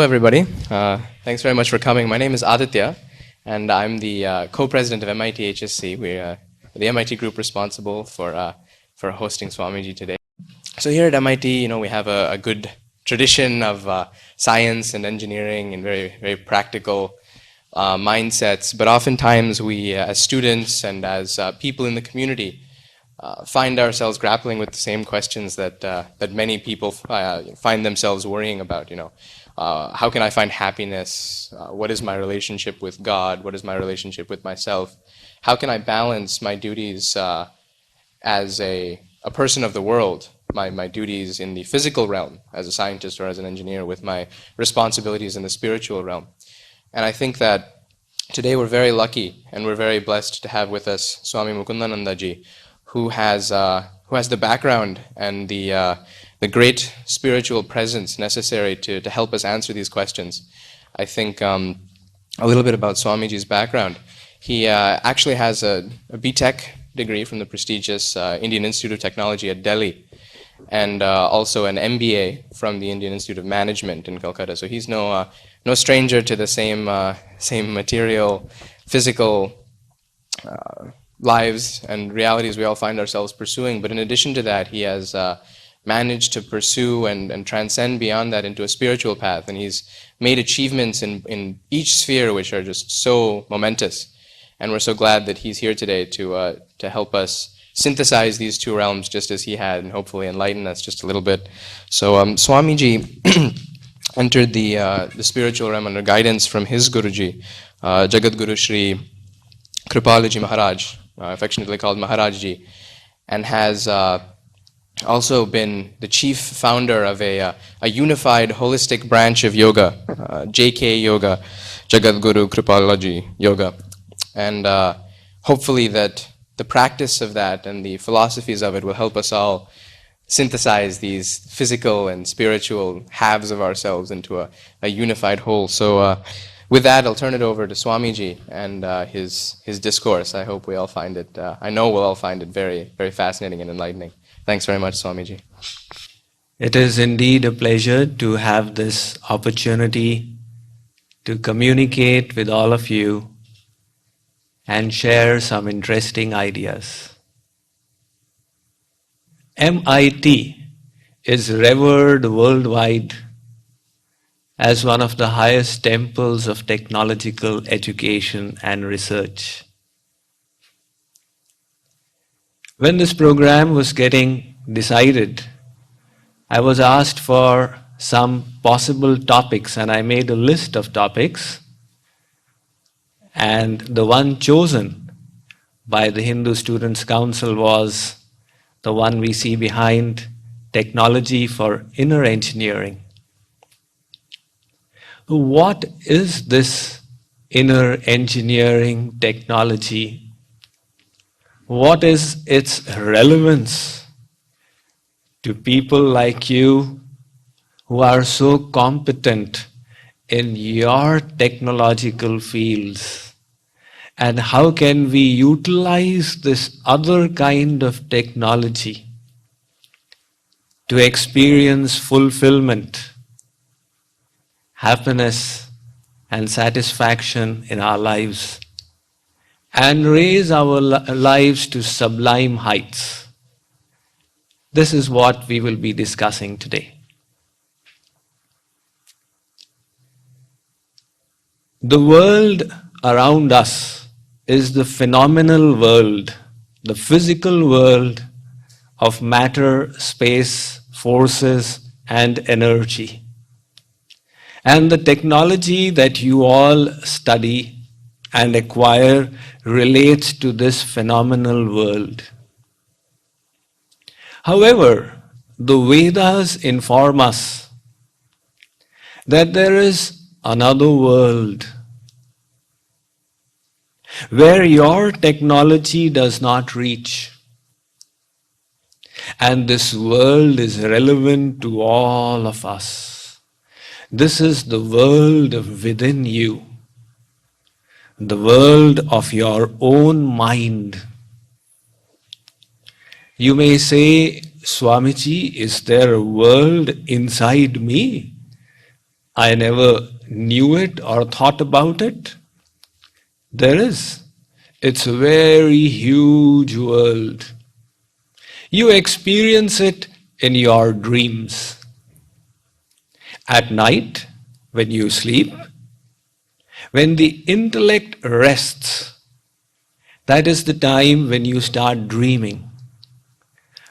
everybody. Thanks very much for coming. My name is Aditya, and I'm the co-president of MIT HSC. We're the MIT group responsible for hosting Swamiji today. So here at MIT, we have a good tradition of science and engineering and very, very practical mindsets. But oftentimes we, as students and as people in the community, find ourselves grappling with the same questions that many people find themselves worrying about. How can I find happiness? What is my relationship with God? What is my relationship with myself? How can I balance my duties as a person of the world, my duties in the physical realm as a scientist or as an engineer, with my responsibilities in the spiritual realm? And I think that today we're very lucky and we're very blessed to have with us Swamy Mukundananda ji, who has the background and the great spiritual presence necessary to help us answer these questions. I think a little bit about Swamiji's background. He actually has a B.Tech degree from the prestigious Indian Institute of Technology at Delhi, and also an MBA from the Indian Institute of Management in Calcutta. So he's no stranger to the same material, physical lives and realities we all find ourselves pursuing. But in addition to that, he has managed to pursue and transcend beyond that into a spiritual path. And he's made achievements in each sphere which are just so momentous. And we're so glad that he's here today to help us synthesize these two realms just as he had, and hopefully enlighten us just a little bit. So Swamiji entered the spiritual realm under guidance from his Guruji, Jagat Guru Shri Kripalaji Maharaj, affectionately called Maharajji, and has also been the chief founder of a unified holistic branch of yoga, JK Yoga, Jagat Guru Kripalaji Yoga. And hopefully that the practice of that and the philosophies of it will help us all synthesize these physical and spiritual halves of ourselves into a unified whole. So with that, I'll turn it over to Swamiji and his discourse. I hope we all find it, I know we'll all find it very, very fascinating and enlightening. Thanks very much, Swamiji. It is indeed a pleasure to have this opportunity to communicate with all of you and share some interesting ideas. MIT is revered worldwide as one of the highest temples of technological education and research. When this program was getting decided, I was asked for some possible topics, and I made a list of topics. And the one chosen by the Hindu Students' Council was the one we see behind, technology for inner engineering. What is this inner engineering technology? What is its relevance to people like you who are so competent in your technological fields? And how can we utilize this other kind of technology to experience fulfillment, happiness, and satisfaction in our lives, and raise our lives to sublime heights? This is what we will be discussing today. The world around us is the phenomenal world, the physical world of matter, space, forces, and energy. And the technology that you all study and acquire relates to this phenomenal world. However, the Vedas inform us that there is another world where your technology does not reach. And this world is relevant to all of us. This is the world within you, the world of your own mind. You may say, Swamiji, is there a world inside me? I never knew it or thought about it. There is. It's a very huge world. You experience it in your dreams. At night, when you sleep, when the intellect rests, that is the time when you start dreaming.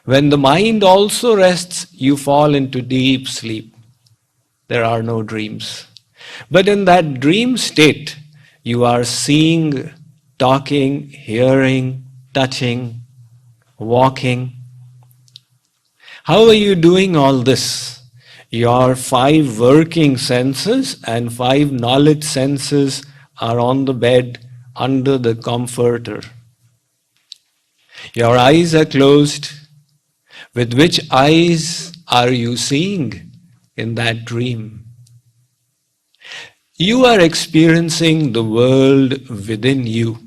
When the mind also rests, you fall into deep sleep. There are no dreams. But in that dream state, you are seeing, talking, hearing, touching, walking. How are you doing all this? Your 5 working senses and 5 knowledge senses are on the bed under the comforter. Your eyes are closed. With which eyes are you seeing in that dream? You are experiencing the world within you.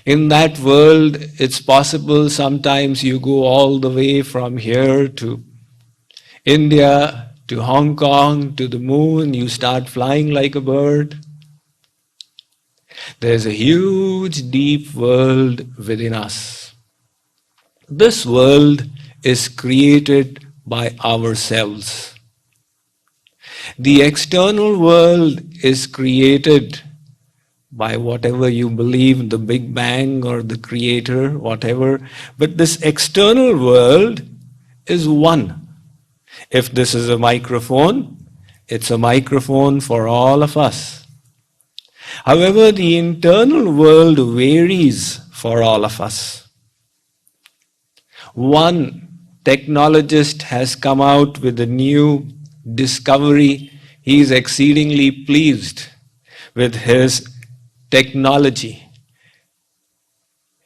In that world, it's possible sometimes you go all the way from here to India, to Hong Kong, to the moon, you start flying like a bird. There's a huge, deep world within us. This world is created by ourselves. The external world is created by whatever you believe, the Big Bang or the Creator, whatever. But this external world is one. If this is a microphone, it's a microphone for all of us. However, the internal world varies for all of us. One technologist has come out with a new discovery. He is exceedingly pleased with his technology.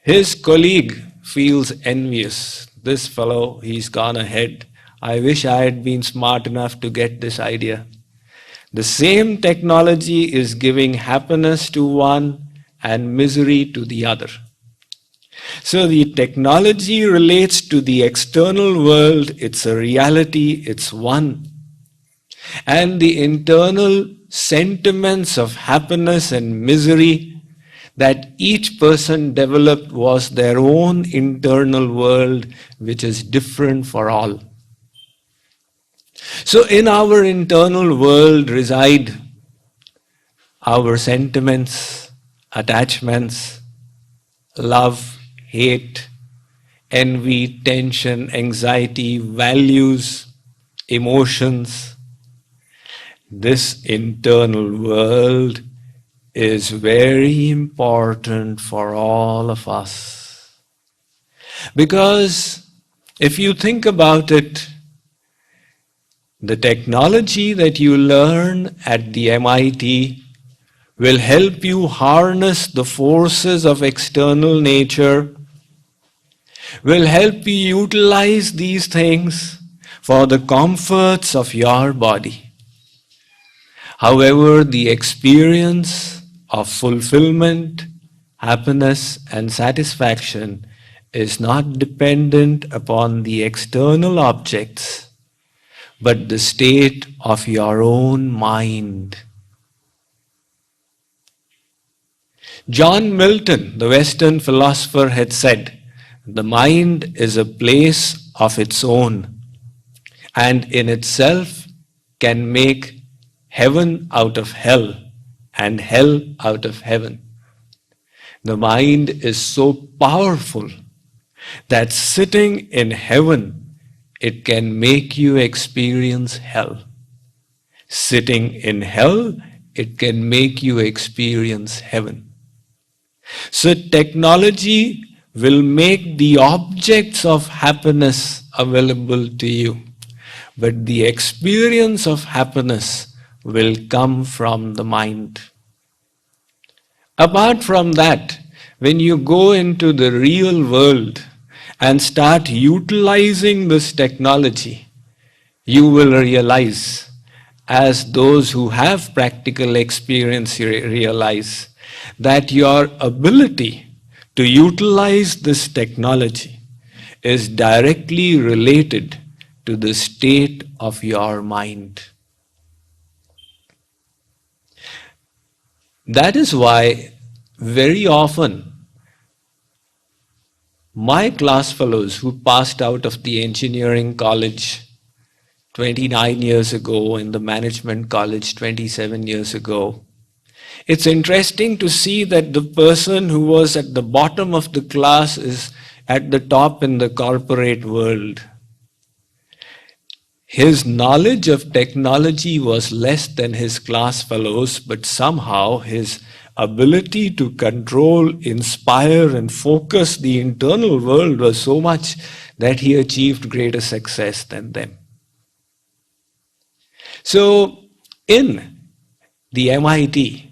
His colleague feels envious. This fellow, he's gone ahead. I wish I had been smart enough to get this idea. The same technology is giving happiness to one and misery to the other. So the technology relates to the external world. It's a reality. It's one. And the internal sentiments of happiness and misery that each person developed was their own internal world, which is different for all. So in our internal world reside our sentiments, attachments, love, hate, envy, tension, anxiety, values, emotions. This internal world is very important for all of us. Because if you think about it, the technology that you learn at the MIT will help you harness the forces of external nature, will help you utilize these things for the comforts of your body. However, the experience of fulfillment, happiness, and satisfaction is not dependent upon the external objects, but the state of your own mind. John Milton, the Western philosopher, had said, the mind is a place of its own, and in itself can make heaven out of hell and hell out of heaven. The mind is so powerful that sitting in heaven, it can make you experience hell. Sitting in hell, it can make you experience heaven. So technology will make the objects of happiness available to you, but the experience of happiness will come from the mind. Apart from that, when you go into the real world and start utilizing this technology, you will realize, as those who have practical experience realize, that your ability to utilize this technology is directly related to the state of your mind. That is why very often my class fellows who passed out of the engineering college 29 years ago and the management college 27 years ago, it's interesting to see that the person who was at the bottom of the class is at the top in the corporate world. His knowledge of technology was less than his class fellows, but somehow his ability to control, inspire, and focus the internal world was so much that he achieved greater success than them. So, in the MIT,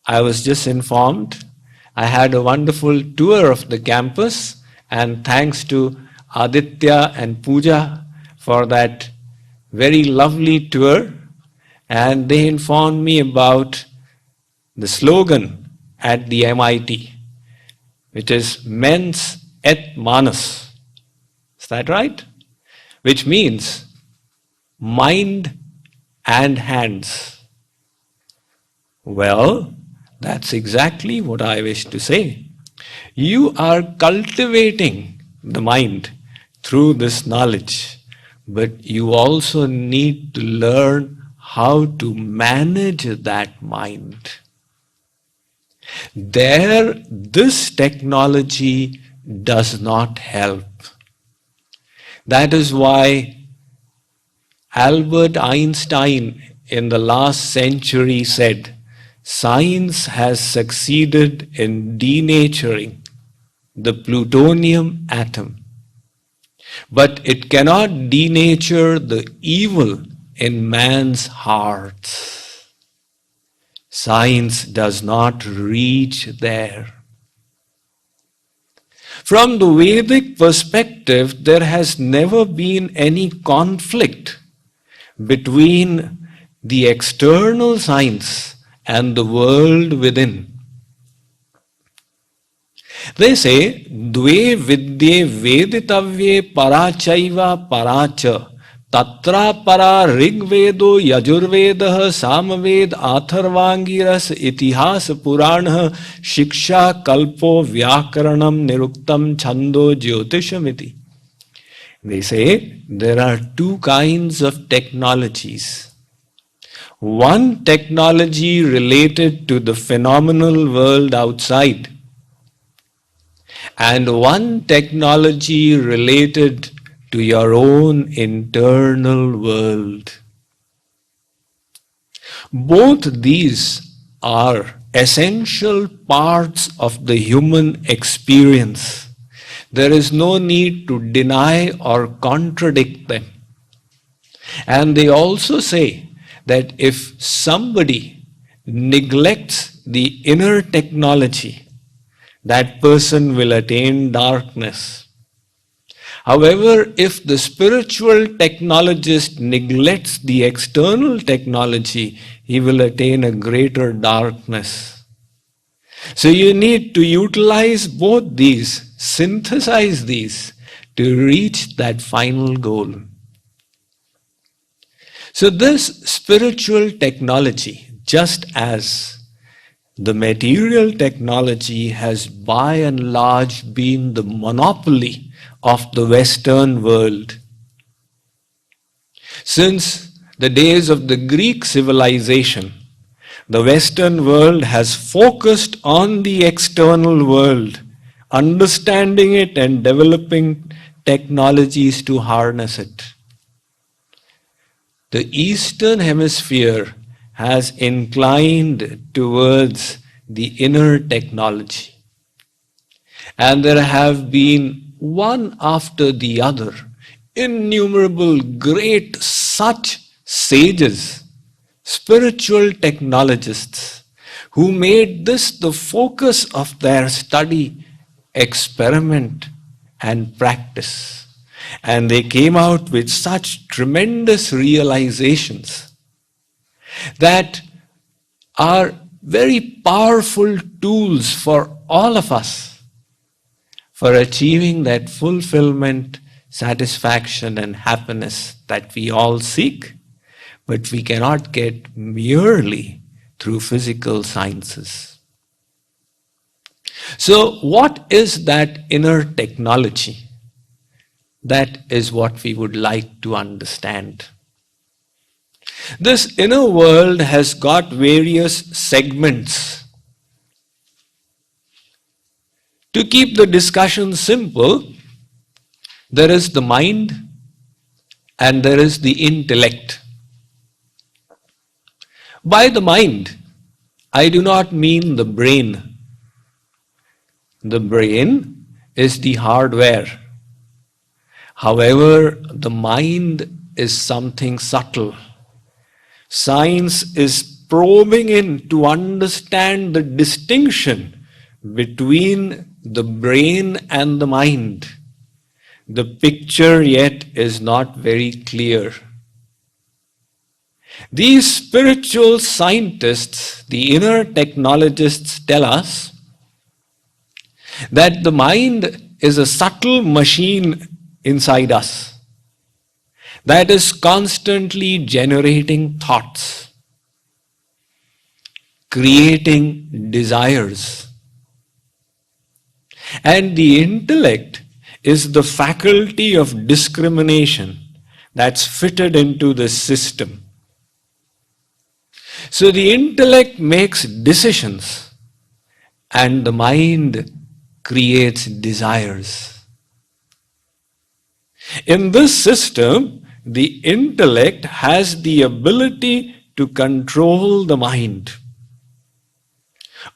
I was just informed, I had a wonderful tour of the campus, and thanks to Aditya and Pooja for that very lovely tour, and they informed me about the slogan at the MIT, which is Mens et Manus. Is that right? Which means mind and hands. Well, that's exactly what I wish to say. You are cultivating the mind through this knowledge, but you also need to learn how to manage that mind. There, this technology does not help. That is why Albert Einstein in the last century said, science has succeeded in denaturing the plutonium atom, but it cannot denature the evil in man's hearts. Science does not reach there. From the Vedic perspective, there has never been any conflict between the external science and the world within. They say, Dve vidye veditavye parachaiva paracha tatra para rigvedo yajurvedah samaved atharvangiras itihas purana shiksha kalpo vyakaranam niruktam chando jyotishamiti. They say there are two kinds of technologies. One technology related to the phenomenal world outside, and one technology related to your own internal world. Both these are essential parts of the human experience. There is no need to deny or contradict them. And they also say that if somebody neglects the inner technology, that person will attain darkness. However, if the spiritual technologist neglects the external technology, he will attain a greater darkness. So you need to utilize both these, synthesize these to reach that final goal. So this spiritual technology, just as the material technology has by and large been the monopoly of the Western world. Since the days of the Greek civilization, the Western world has focused on the external world, understanding it and developing technologies to harness it. The Eastern Hemisphere has inclined towards the inner technology. And there have been one after the other innumerable great such sages, spiritual technologists, who made this the focus of their study, experiment, and practice. And they came out with such tremendous realizations that are very powerful tools for all of us for achieving that fulfillment, satisfaction, and happiness that we all seek, but we cannot get merely through physical sciences. So what is that inner technology? That is what we would like to understand. This inner world has got various segments. To keep the discussion simple, there is the mind and there is the intellect. By the mind, I do not mean the brain. The brain is the hardware. However, the mind is something subtle. Science is probing in to understand the distinction between the brain and the mind. The picture yet is not very clear. These spiritual scientists, the inner technologists, tell us that the mind is a subtle machine inside us that is constantly generating thoughts, creating desires. And the intellect is the faculty of discrimination that's fitted into the system. So the intellect makes decisions and the mind creates desires. In this system, the intellect has the ability to control the mind.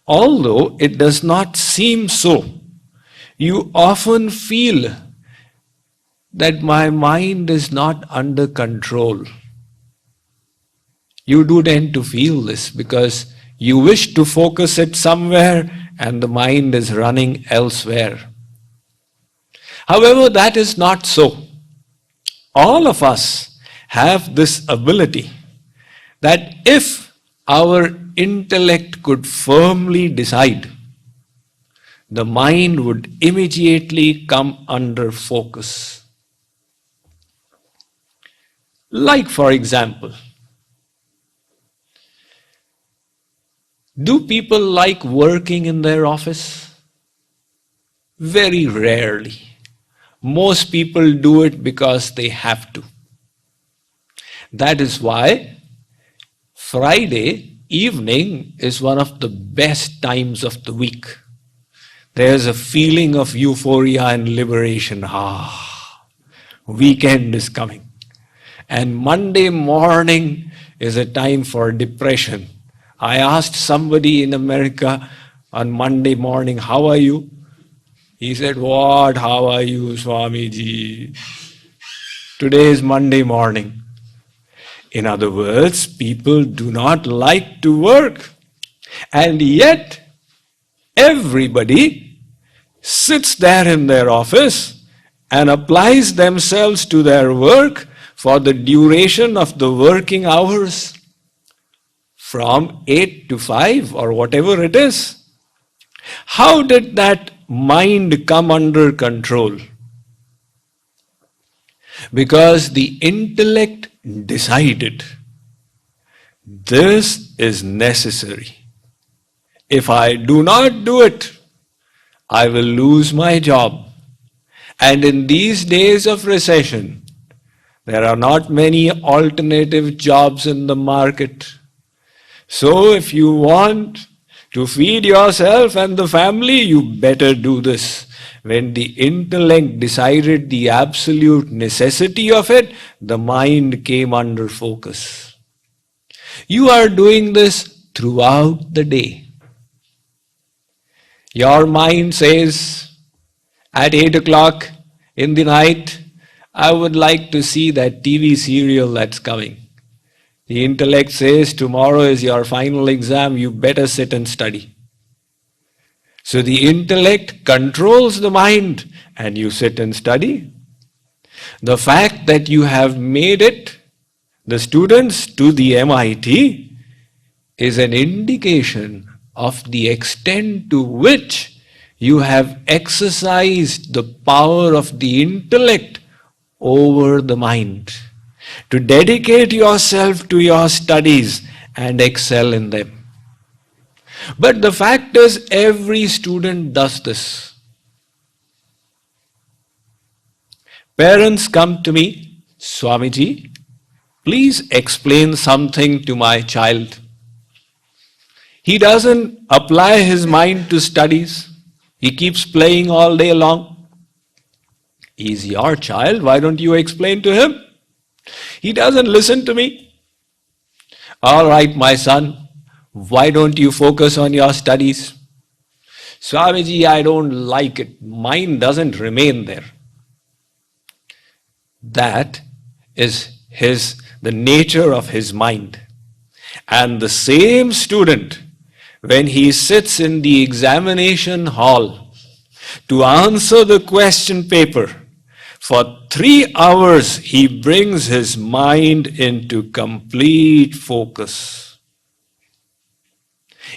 Although it does not seem so, you often feel that my mind is not under control. You do tend to feel this because you wish to focus it somewhere and the mind is running elsewhere. However, that is not so. All of us have this ability that if our intellect could firmly decide, the mind would immediately come under focus. Like, for example, do people like working in their office? Very rarely. Most people do it because they have to. That is why Friday evening is one of the best times of the week. There's a feeling of euphoria and liberation. Weekend is coming. And Monday morning is a time for depression. I asked somebody in America on Monday morning, how are you? He said, what? How are you, Swamiji? Today is Monday morning. In other words, people do not like to work. And yet, everybody sits there in their office and applies themselves to their work for the duration of the working hours from 8 to 5 or whatever it is. How did that mind come under control? Because the intellect decided this is necessary. If I do not do it, I will lose my job. And in these days of recession, there are not many alternative jobs in the market. So if you want to feed yourself and the family, you better do this. When the intellect decided the absolute necessity of it, the mind came under focus. You are doing this throughout the day. Your mind says, at 8 o'clock in the night, I would like to see that TV serial that's coming. The intellect says, tomorrow is your final exam, you better sit and study. So the intellect controls the mind and you sit and study. The fact that you have made it, the students, to the MIT is an indication of the extent to which you have exercised the power of the intellect over the mind, to dedicate yourself to your studies and excel in them. But the fact is, every student does this. Parents come to me, Swamiji, please explain something to my child. He doesn't apply his mind to studies. He keeps playing all day long. He's your child, why don't you explain to him? He doesn't listen to me. All right, my son, why don't you focus on your studies? Swamiji, I don't like it. Mind doesn't remain there. That is the nature of his mind. And the same student, when he sits in the examination hall to answer the question paper, for 3 hours he brings his mind into complete focus.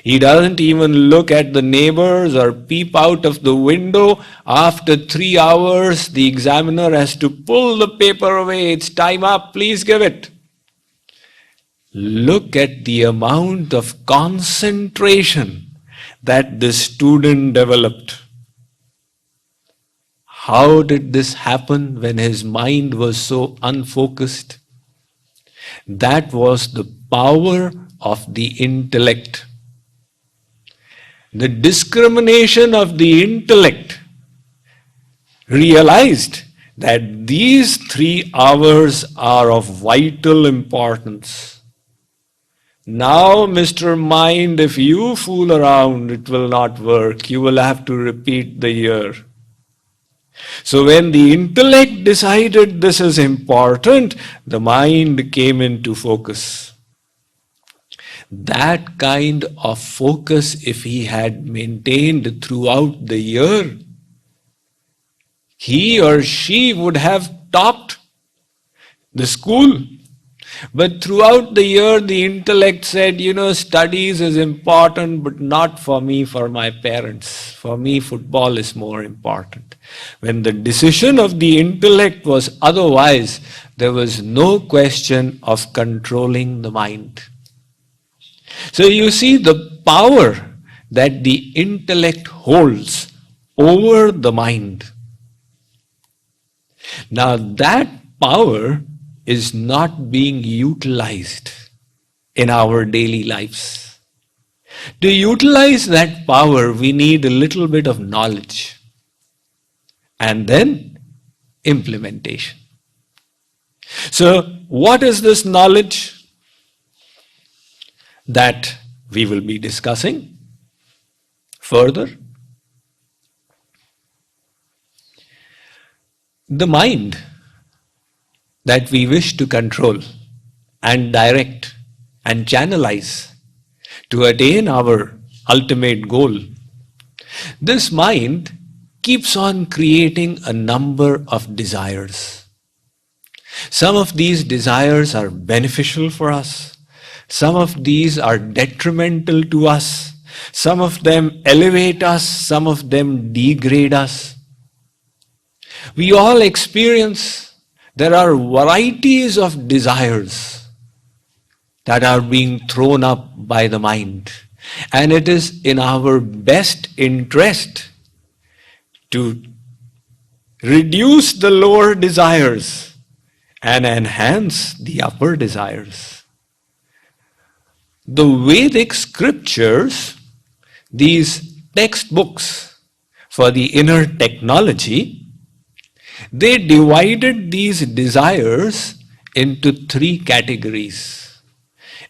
He doesn't even look at the neighbors or peep out of the window. After 3 hours, the examiner has to pull the paper away. It's time up, please give it. Look at the amount of concentration that the student developed. How did this happen when his mind was so unfocused? That was the power of the intellect. The discrimination of the intellect realized that these 3 hours are of vital importance. Now, Mr. Mind, if you fool around, it will not work. You will have to repeat the year. So when the intellect decided this is important, the mind came into focus. That kind of focus, if he had maintained throughout the year, he or she would have topped the school. But throughout the year, the intellect said, studies is important, but not for me, for my parents. For me, football is more important. When the decision of the intellect was otherwise, there was no question of controlling the mind. So you see the power that the intellect holds over the mind. Now that power is not being utilized in our daily lives. To utilize that power, we need a little bit of knowledge and then implementation. So what is this knowledge that we will be discussing further? The mind that we wish to control and direct and channelize to attain our ultimate goal, this mind keeps on creating a number of desires. Some of these desires are beneficial for us. Some of these are detrimental to us. Some of them elevate us. Some of them degrade us. We all experience there are varieties of desires that are being thrown up by the mind. And it is in our best interest to reduce the lower desires and enhance the upper desires. The Vedic scriptures, these textbooks for the inner technology, they divided these desires into 3 categories.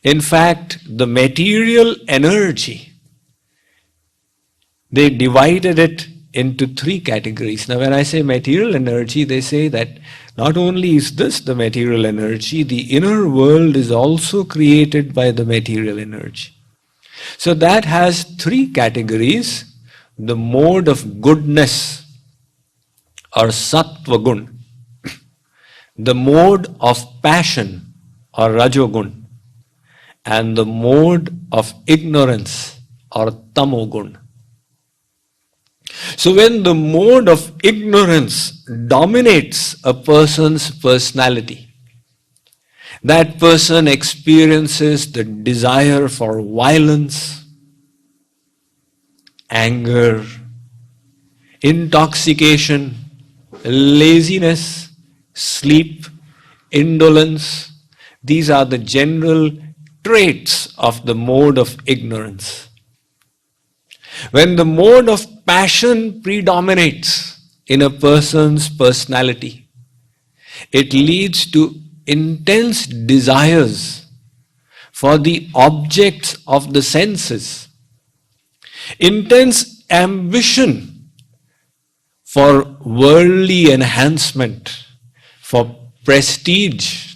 In fact, the material energy, they divided it into 3 categories. Now, when I say material energy, they say that not only is this the material energy, the inner world is also created by the material energy. So that has 3 categories. The mode of goodness, or sattva gun, the mode of passion, or rajogun, and the mode of ignorance, or tamogun. So when the mode of ignorance dominates a person's personality, that person experiences the desire for violence, anger, intoxication, laziness, sleep, indolence. These are the general traits of the mode of ignorance. When the mode of passion predominates in a person's personality, it leads to intense desires for the objects of the senses, intense ambition for worldly enhancement, for prestige,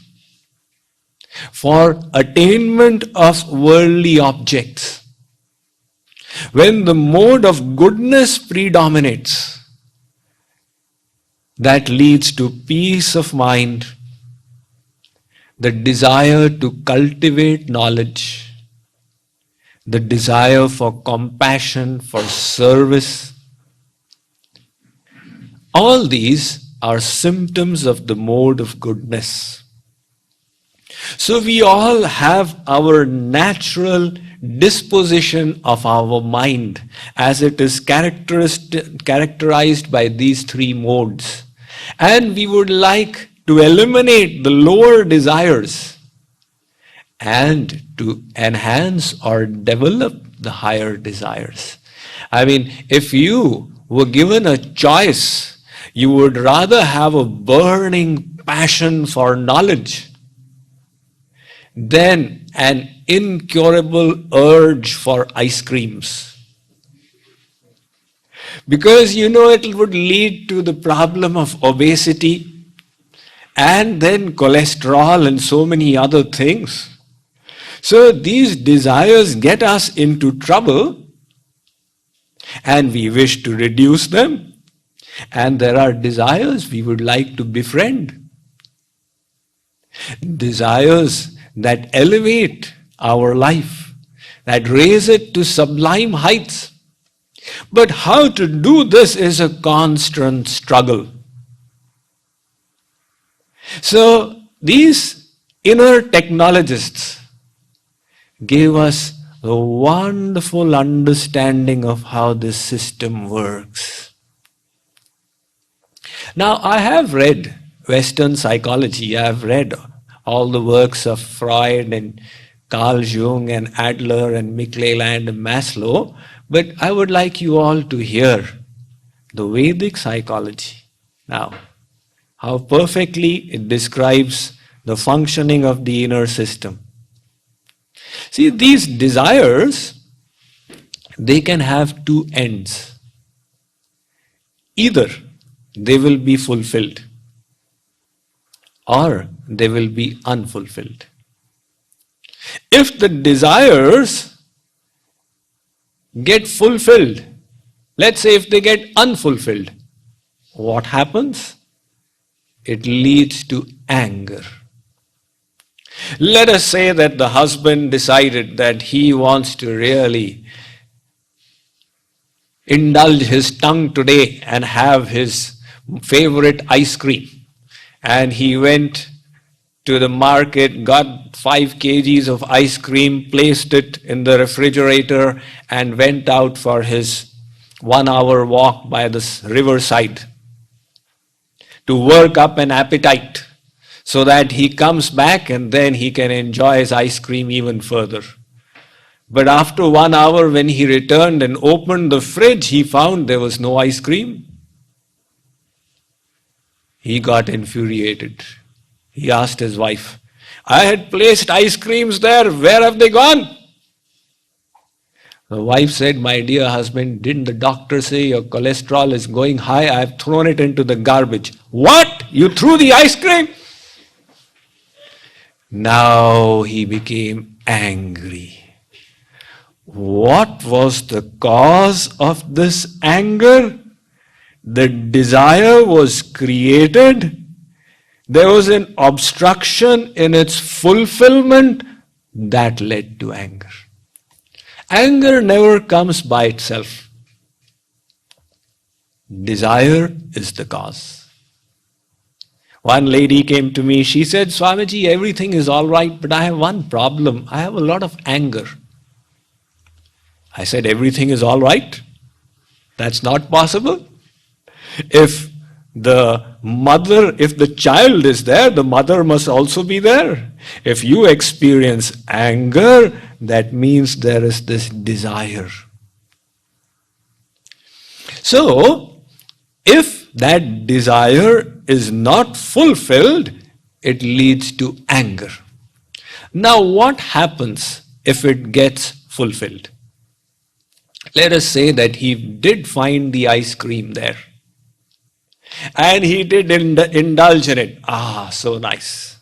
for attainment of worldly objects. When the mode of goodness predominates, that leads to peace of mind, the desire to cultivate knowledge, the desire for compassion, for service. All these are symptoms of the mode of goodness. So we all have our natural disposition of our mind as it is characterized by these three modes. And we would like to eliminate the lower desires and to enhance or develop the higher desires. I mean, if you were given a choice, you would rather have a burning passion for knowledge than an incurable urge for ice creams. Because it would lead to the problem of obesity and then cholesterol and so many other things. So these desires get us into trouble and we wish to reduce them. And there are desires we would like to befriend. Desires that elevate our life, that raise it to sublime heights. But how to do this is a constant struggle. So these inner technologists gave us a wonderful understanding of how this system works. Now, I have read Western psychology. I have read all the works of Freud and Carl Jung and Adler and McClelland and Maslow, but I would like you all to hear the Vedic psychology. Now, how perfectly it describes the functioning of the inner system. See, these desires, they can have two ends. Either they will be fulfilled or they will be unfulfilled. If the desires get fulfilled, let's say if they get unfulfilled, what happens? It leads to anger. Let us say that the husband decided that he wants to really indulge his tongue today and have his favorite ice cream. And he went to the market, got 5 kgs of ice cream, placed it in the refrigerator, and went out for his 1-hour walk by the riverside to work up an appetite so that he comes back and then he can enjoy his ice cream even further. But after 1 hour, when he returned and opened the fridge, he found there was no ice cream. He got infuriated. He asked his wife, I had placed ice creams there, where have they gone? The wife said, my dear husband, didn't the doctor say your cholesterol is going high? I have thrown it into the garbage. What? You threw the ice cream? Now he became angry. What was the cause of this anger? The desire was created. There was an obstruction in its fulfillment that led to anger. Anger never comes by itself. Desire is the cause. One lady came to me, she said, Swamiji, everything is all right, but I have one problem. I have a lot of anger. I said, everything is all right? That's not possible. If the child is there, the mother must also be there. If you experience anger, that means there is this desire. So, if that desire is not fulfilled, it leads to anger. Now, what happens if it gets fulfilled? Let us say that he did find the ice cream there. And he did indulge in it. Ah, so nice.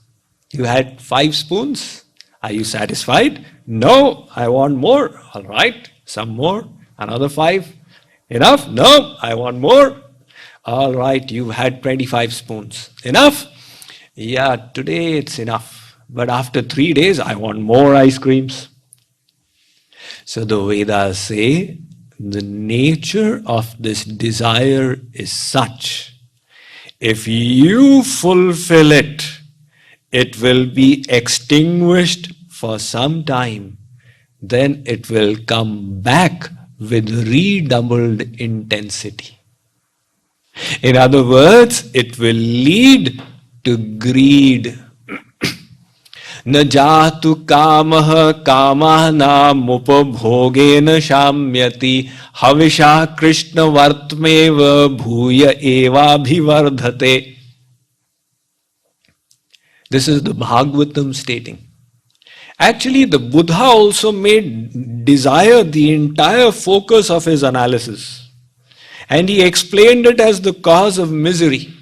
You had 5 spoons. Are you satisfied? No, I want more. All right, some more. Another 5. Enough? No, I want more. All right, you had 25 spoons. Enough? Yeah, today it's enough. But after 3 days, I want more ice creams. So the Vedas say the nature of this desire is such. If you fulfill it, it will be extinguished for some time. Then it will come back with redoubled intensity. In other words, it will lead to greed. न जातु कामः कामानाम् उपभोगेन शाम्यति हविषा कृष्णवर्त्मेव भूय एवाभिवर्धते. This is the Bhagavatam stating. Actually, the Buddha also made desire the entire focus of his analysis. And he explained it as the cause of misery.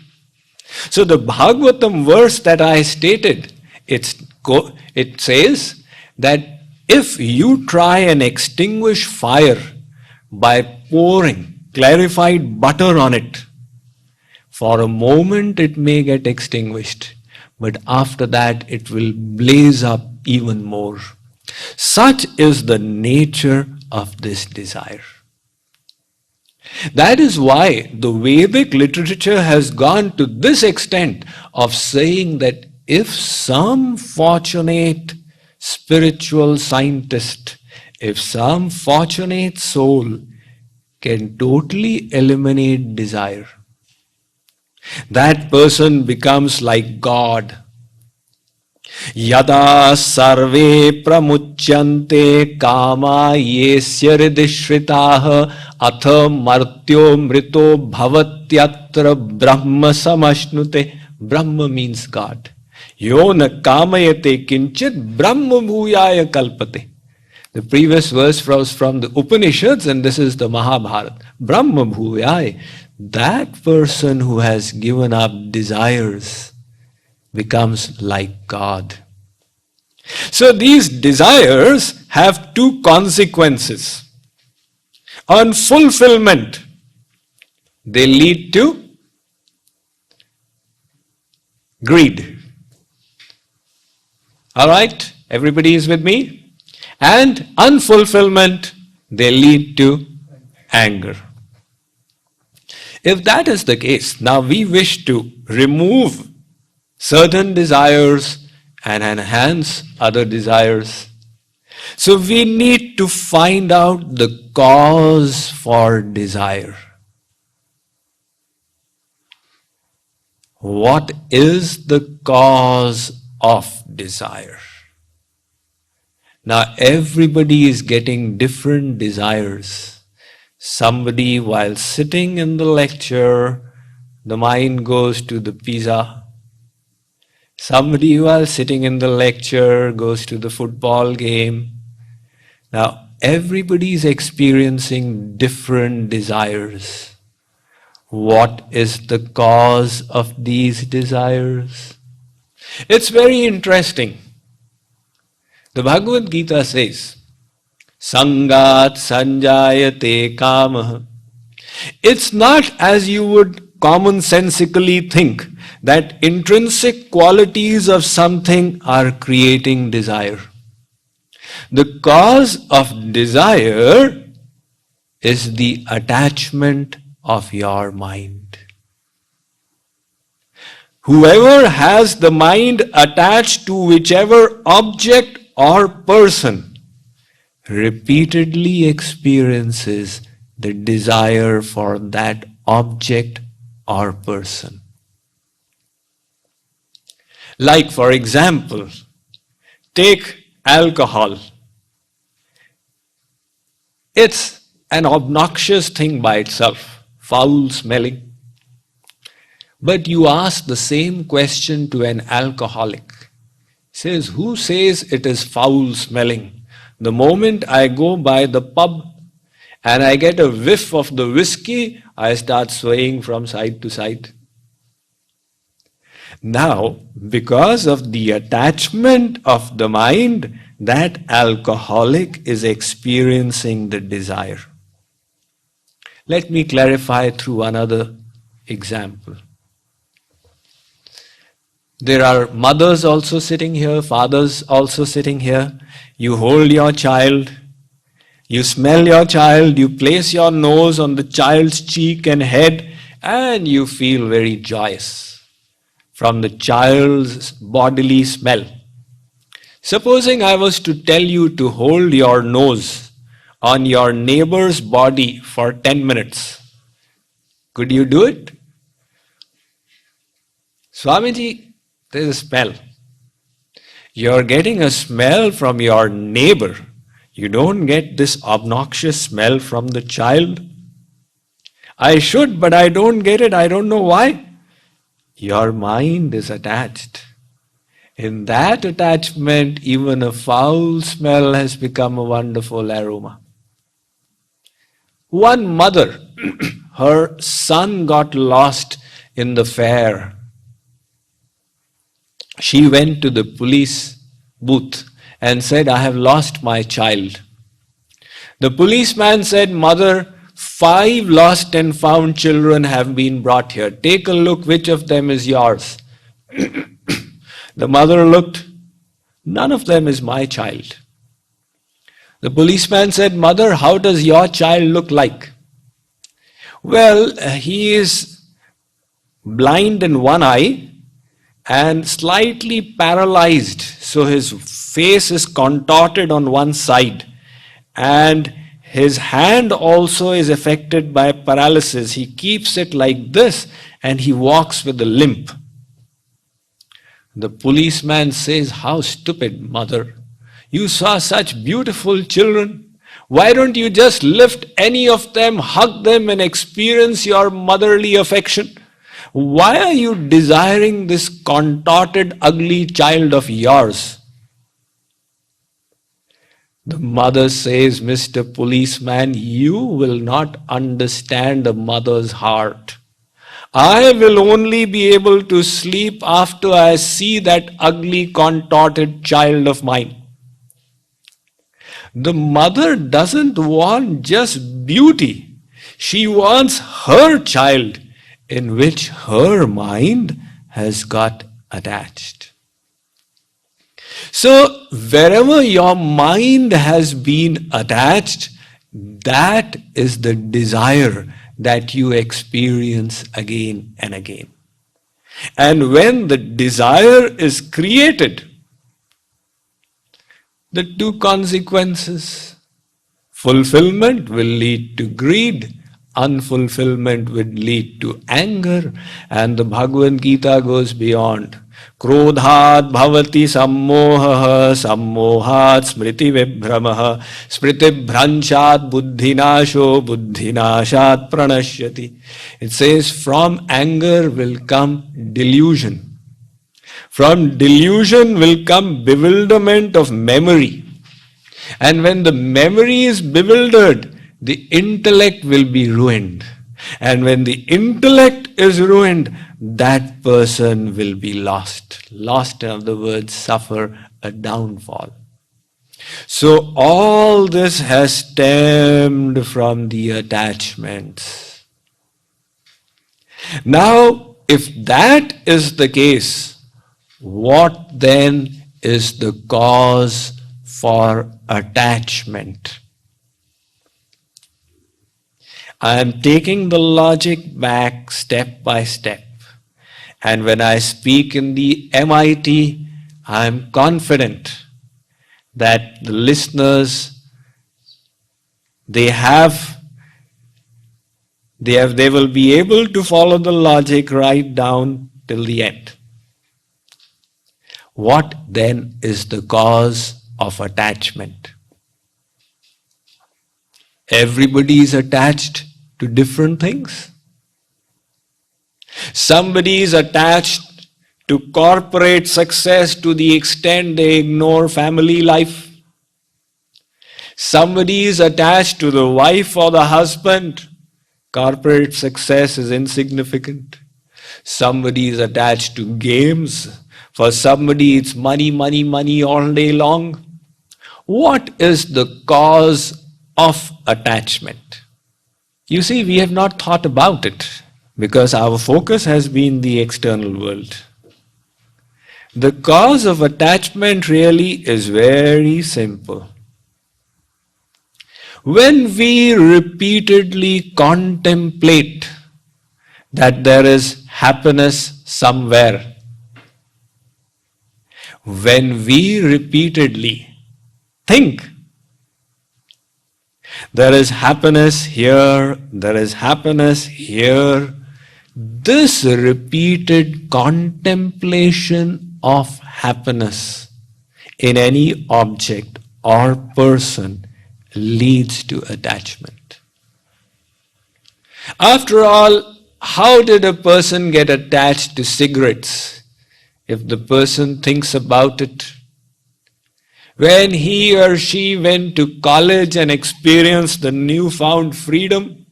So the Bhagavatam verse that I stated, it says that if you try and extinguish fire by pouring clarified butter on it, for a moment it may get extinguished, but after that it will blaze up even more. Such is the nature of this desire. That is why the Vedic literature has gone to this extent of saying that if some fortunate spiritual scientist, if some fortunate soul can totally eliminate desire, that person becomes like God. Yada sarve pramuchyante kama yesya hridishritaha atha martyo mrito bhavatyatra brahma samashnute. Brahma means God. Yo na kamayate kinchit brahma bhuyaya kalpate. The previous verse was from the Upanishads and this is the Mahabharata. Brahma bhuyaya. That person who has given up desires becomes like God. So these desires have 2 consequences. On fulfillment, they lead to greed. All right, everybody is with me? And unfulfillment, they lead to anger. If that is the case, now we wish to remove certain desires and enhance other desires. So we need to find out the cause for desire. What is the cause of desire? Now everybody is getting different desires. Somebody while sitting in the lecture, the mind goes to the pizza. Somebody while sitting in the lecture goes to the football game. Now everybody is experiencing different desires. What is the cause of these desires? It's very interesting. The Bhagavad Gita says, Sangat sanjayate kamah. It's not as you would commonsensically think that intrinsic qualities of something are creating desire. The cause of desire is the attachment of your mind. Whoever has the mind attached to whichever object or person repeatedly experiences the desire for that object or person. Like, for example, take alcohol. It's an obnoxious thing by itself, foul smelling. But you ask the same question to an alcoholic. He says, who says it is foul smelling? The moment I go by the pub and I get a whiff of the whiskey, I start swaying from side to side. Now, because of the attachment of the mind, that alcoholic is experiencing the desire. Let me clarify through another example. There are mothers also sitting here, fathers also sitting here. You hold your child, you smell your child, you place your nose on the child's cheek and head, and you feel very joyous from the child's bodily smell. Supposing I was to tell you to hold your nose on your neighbor's body for 10 minutes, could you do it? Swamiji, there's a smell. You're getting a smell from your neighbor. You don't get this obnoxious smell from the child. I should, but I don't get it. I don't know why. Your mind is attached. In that attachment, even a foul smell has become a wonderful aroma. One mother, her son got lost in the fair. She went to the police booth and said, I have lost my child. The policeman said, Mother, 5 lost and found children have been brought here. Take a look, which of them is yours? The mother looked, none of them is my child. The policeman said, Mother, how does your child look like? Well, he is blind in one eye and slightly paralyzed. So his face is contorted on one side and his hand also is affected by paralysis. He keeps it like this and he walks with a limp. The policeman says, how stupid, mother. You saw such beautiful children. Why don't you just lift any of them, hug them and experience your motherly affection? Why are you desiring this contorted, ugly child of yours? The mother says, Mr. Policeman, you will not understand a mother's heart. I will only be able to sleep after I see that ugly, contorted child of mine. The mother doesn't want just beauty. She wants her child in which her mind has got attached. So, wherever your mind has been attached, that is the desire that you experience again and again. And when the desire is created, the 2 consequences, fulfillment will lead to greed, unfulfillment will lead to anger, and the Bhagavad Gita goes beyond. Krodhat bhavati sammoha, sammohat smriti vibhramaha, smriti bhranchat buddhinasho, buddhinashat pranashyati. It says from anger will come delusion. From delusion will come bewilderment of memory. And when the memory is bewildered, the intellect will be ruined. And when the intellect is ruined, that person will be lost. Lost, in other words, suffer a downfall. So all this has stemmed from the attachments. Now, if that is the case, what then is the cause for attachment? I am taking the logic back step by step. And when I speak in the MIT, I am confident that the listeners, they have They will be able to follow the logic right down till the end. What then is the cause of attachment? Everybody is attached to different things. Somebody is attached to corporate success to the extent they ignore family life. Somebody is attached to the wife or the husband. Corporate success is insignificant. Somebody is attached to games. For somebody, it's money, money, money all day long. What is the cause of attachment? You see, we have not thought about it because our focus has been the external world. The cause of attachment really is very simple. When we repeatedly contemplate that there is happiness somewhere, when we repeatedly think there is happiness here, there is happiness here, this repeated contemplation of happiness in any object or person leads to attachment. After all, how did a person get attached to cigarettes? If the person thinks about it, when he or she went to college and experienced the newfound freedom,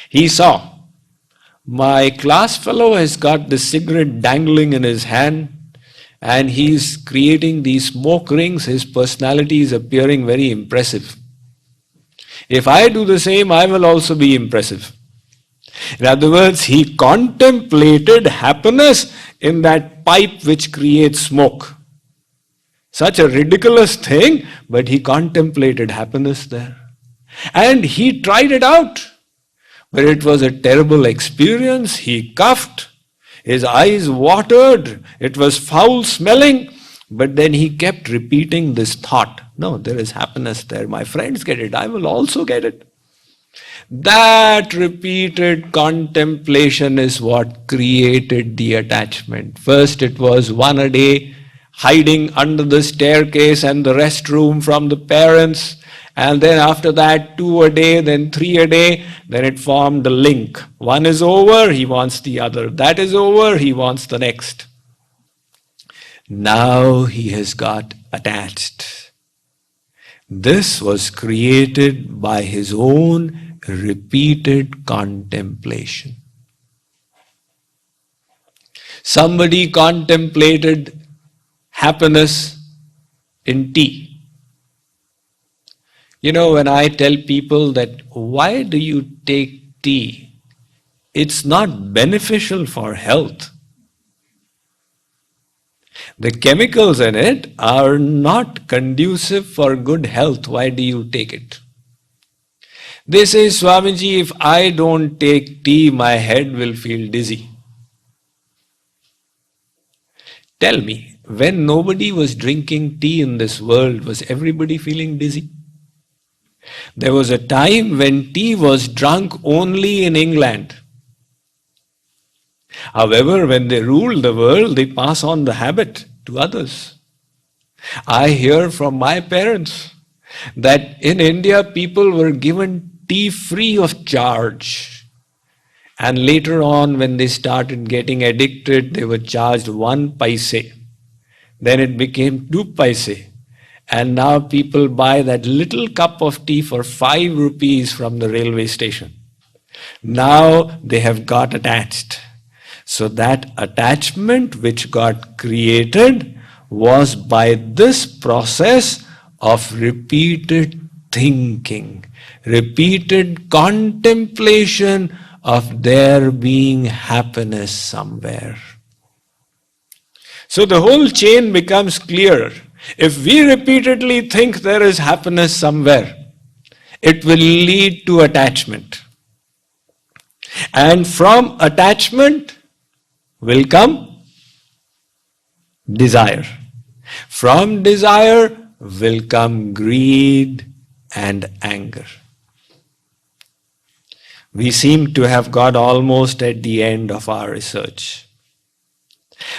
he saw, my class fellow has got the cigarette dangling in his hand and he's creating these smoke rings. His personality is appearing very impressive. If I do the same, I will also be impressive. In other words, he contemplated happiness in that pipe which creates smoke. Such a ridiculous thing, but he contemplated happiness there. And he tried it out. But it was a terrible experience. He coughed. His eyes watered. It was foul smelling. But then he kept repeating this thought. No, there is happiness there. My friends get it. I will also get it. That repeated contemplation is what created the attachment. First it was one a day, hiding under the staircase and the restroom from the parents. And then after that, 2 a day, then 3 a day. Then it formed a link. One is over, he wants the other. That is over, he wants the next. Now he has got attached. This was created by his own repeated contemplation. Somebody contemplated happiness in tea. You know, when I tell people that, why do you take tea? It's not beneficial for health. The chemicals in it are not conducive for good health. Why do you take it? They say, Swamiji, if I don't take tea, my head will feel dizzy. Tell me, when nobody was drinking tea in this world, was everybody feeling dizzy? There was a time when tea was drunk only in England. However, when they ruled the world, they pass on the habit to others. I hear from my parents that in India people were given tea free of charge. And later on, when they started getting addicted, they were charged 1 paise. Then it became 2 paise. And now people buy that little cup of tea for 5 rupees from the railway station. Now they have got attached. So that attachment which got created was by this process of repeated thinking, repeated contemplation of there being happiness somewhere. So the whole chain becomes clearer. If we repeatedly think there is happiness somewhere, it will lead to attachment. And from attachment will come desire. From desire will come greed and anger. We seem to have got almost at the end of our research.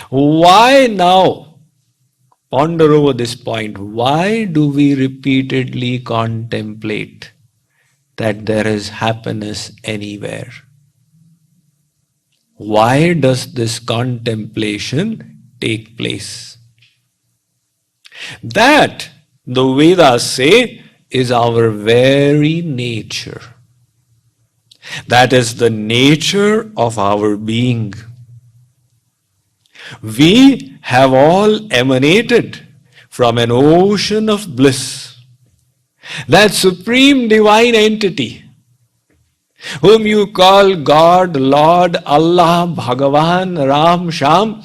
Why now? Ponder over this point. Why do we repeatedly contemplate that there is happiness anywhere? Why does this contemplation take place? That, the Vedas say, is our very nature. That is the nature of our being. We have all emanated from an ocean of bliss. That supreme divine entity, whom you call God, Lord, Allah, Bhagavan, Ram, Sham,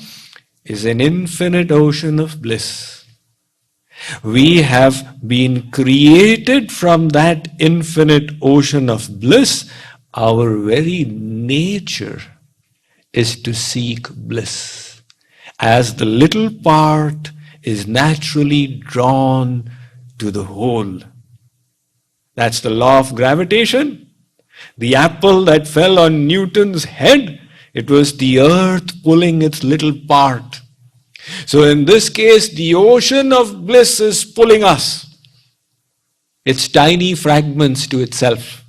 is an infinite ocean of bliss. We have been created from that infinite ocean of bliss. Our very nature is to seek bliss, as the little part is naturally drawn to the whole. That's the law of gravitation. The apple that fell on Newton's head, it was the earth pulling its little part. So in this case, the ocean of bliss is pulling us, its tiny fragments to itself.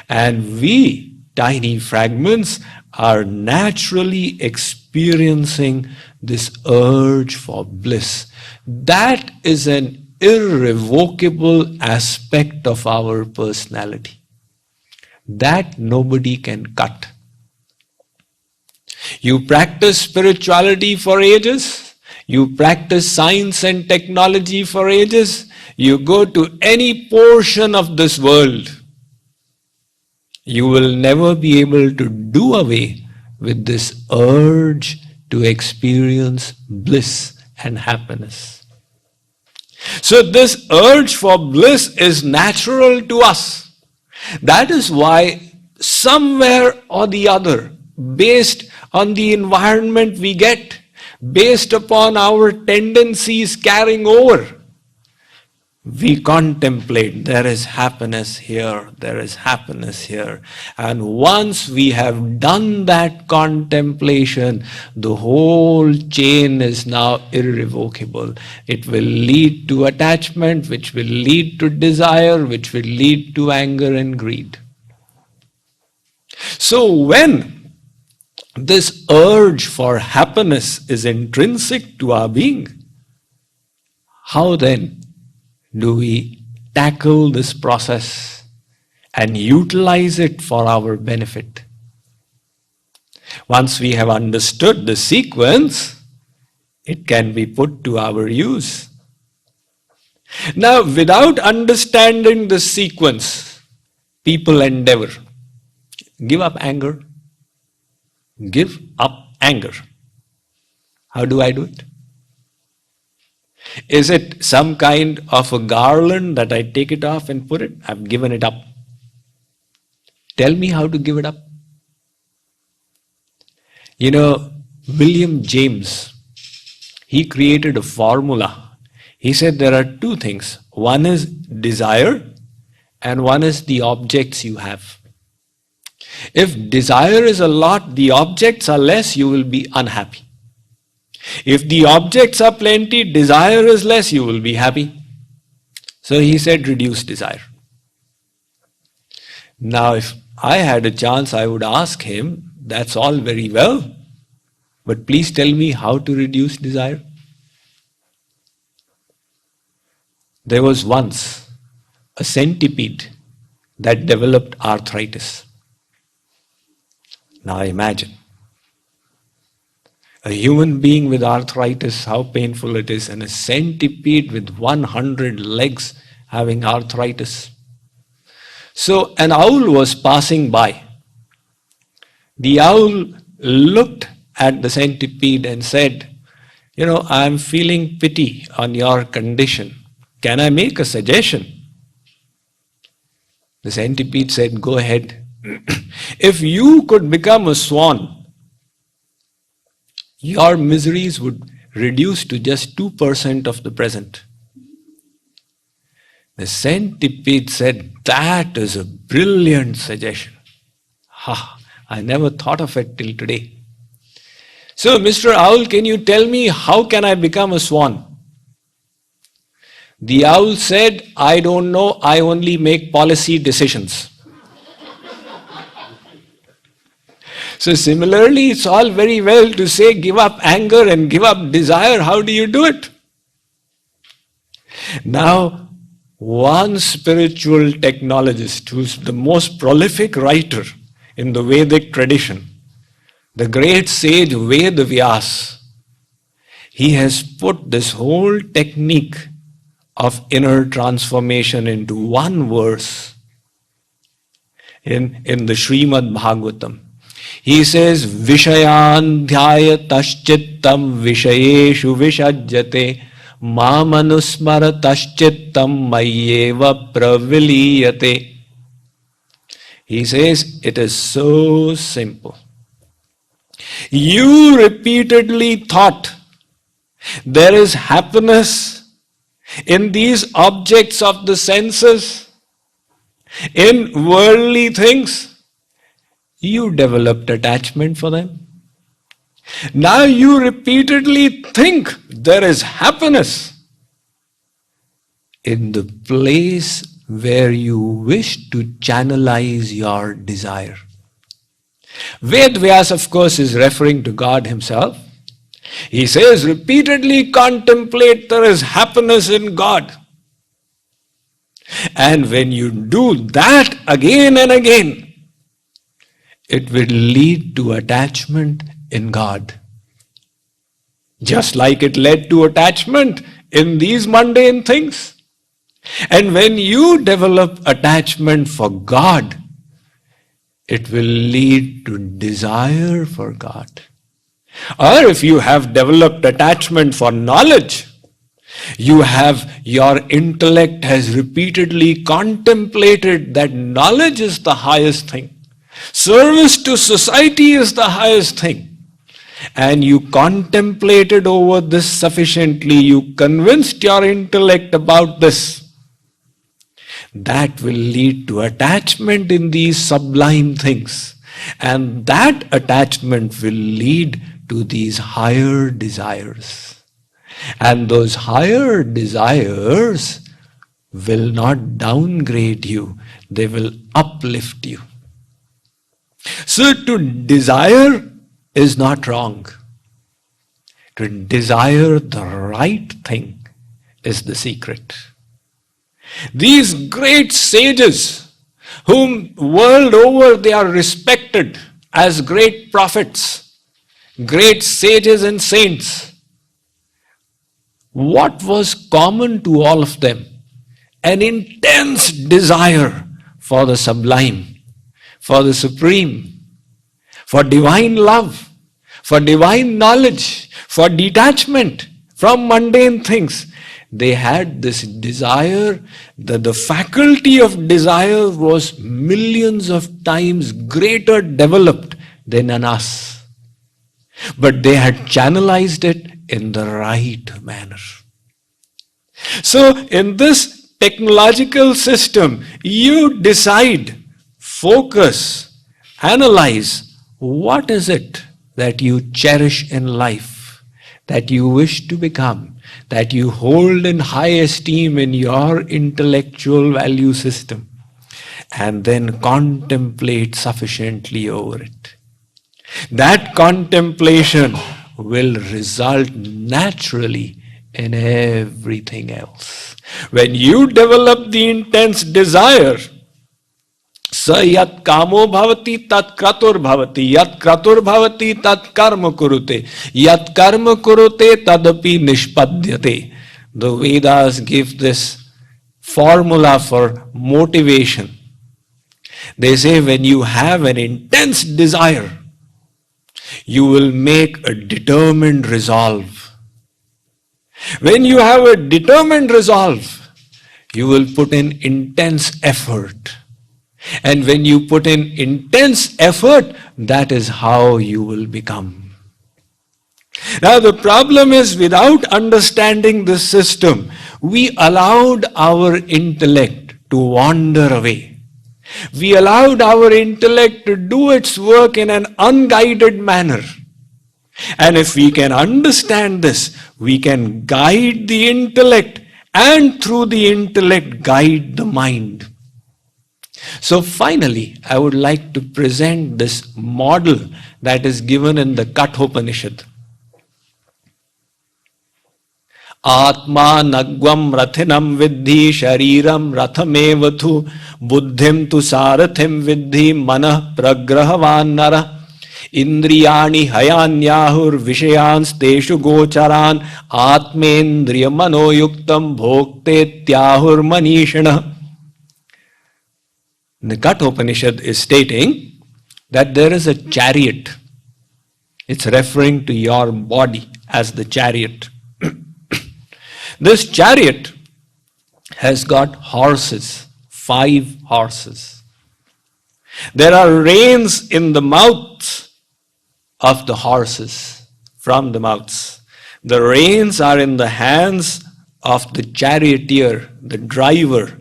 And we, tiny fragments, are naturally experiencing this urge for bliss. That is an irrevocable aspect of our personality. That nobody can cut. You practice spirituality for ages. You practice science and technology for ages. You go to any portion of this world. You will never be able to do away with this urge to experience bliss and happiness. So this urge for bliss is natural to us. That is why somewhere or the other, based on the environment we get, based upon our tendencies carrying over, we contemplate, there is happiness here, there is happiness here. And once we have done that contemplation, the whole chain is now irrevocable. It will lead to attachment, which will lead to desire, which will lead to anger and greed. So when this urge for happiness is intrinsic to our being, how then do we tackle this process and utilize it for our benefit? Once we have understood the sequence, it can be put to our use. Now, without understanding the sequence, people endeavor. Give up anger. Give up anger. How do I do it? Is it some kind of a garland that I take it off and put it? I've given it up. Tell me how to give it up. You know, William James, he created a formula. He said there are two things. One is desire and one is the objects you have. If desire is a lot, the objects are less, you will be unhappy. If the objects are plenty, desire is less, you will be happy. So he said, reduce desire. Now, if I had a chance, I would ask him, that's all very well, but please tell me how to reduce desire. There was once a centipede that developed arthritis. Now imagine. A human being with arthritis, how painful it is, and a centipede with 100 legs having arthritis. So an owl was passing by. The owl looked at the centipede and said, you know, I'm feeling pity on your condition. Can I make a suggestion? The centipede said, go ahead. If you could become a swan, your miseries would reduce to just 2% of the present. The centipede said, that is a brilliant suggestion. Ha, I never thought of it till today. So, Mr. Owl, can you tell me how can I become a swan? The owl said, I don't know, I only make policy decisions. So similarly, it's all very well to say give up anger and give up desire. How do you do it? Now, one spiritual technologist who's the most prolific writer in the Vedic tradition, the great sage Ved Vyas, he has put this whole technique of inner transformation into one verse in the Srimad Bhagavatam. He says, Vishayan dhyaya taschittam vishayeshu vishajyate mamanusmara taschittam mayyeva praviliyate. He says, it is so simple. You repeatedly thought there is happiness in these objects of the senses, in worldly things. You developed attachment for them. Now you repeatedly think there is happiness in the place where you wish to channelize your desire. Ved Vyas, of course, is referring to God himself. He says, repeatedly contemplate there is happiness in God. And when you do that again and again, it will lead to attachment in God. Just like it led to attachment in these mundane things. And when you develop attachment for God, it will lead to desire for God. Or if you have developed attachment for knowledge, your intellect has repeatedly contemplated that knowledge is the highest thing. Service to society is the highest thing. And you contemplated over this sufficiently, you convinced your intellect about this. That will lead to attachment in these sublime things. And that attachment will lead to these higher desires. And those higher desires will not downgrade you, they will uplift you. So to desire is not wrong. To desire the right thing is the secret. These great sages, whom world over they are respected as great prophets, great sages and saints, what was common to all of them? An intense desire for the sublime, for the supreme, for divine love, for divine knowledge, for detachment from mundane things. They had this desire, the faculty of desire was millions of times greater developed than in us. But they had channelized it in the right manner. So in this technological system, you decide, focus, analyze, what is it that you cherish in life, that you wish to become, that you hold in high esteem in your intellectual value system, and then contemplate sufficiently over it. That contemplation will result naturally in everything else. When you develop the intense desire, sa yat kamo bhavati tat kratur bhavati, yat kratur bhavati tat karma kurute, yat karma kurute tadapi nishpadyate. The Vedas give this formula for motivation. They say when you have an intense desire, you will make a determined resolve. When you have a determined resolve, you will put in intense effort. And when you put in intense effort, that is how you will become. Now the problem is, without understanding this system, we allowed our intellect to wander away. We allowed our intellect to do its work in an unguided manner. And if we can understand this, we can guide the intellect and through the intellect guide the mind. So finally, I would like to present this model that is given in the Kathopanishad. Atma nagvam rathinam viddhi shariram rathamevathu buddhim tu sarathim viddhi manah pragrahavan nara indriyani hayanyahur vishayans teshu gocharan atmendriya manoyuktam bhoktetyahur manishana. The Kathopanishad is stating that there is a chariot. It's referring to your body as the chariot. This chariot has got horses, 5 horses. There are reins in the mouths of the horses, from the mouths. The reins are in the hands of the charioteer, the driver,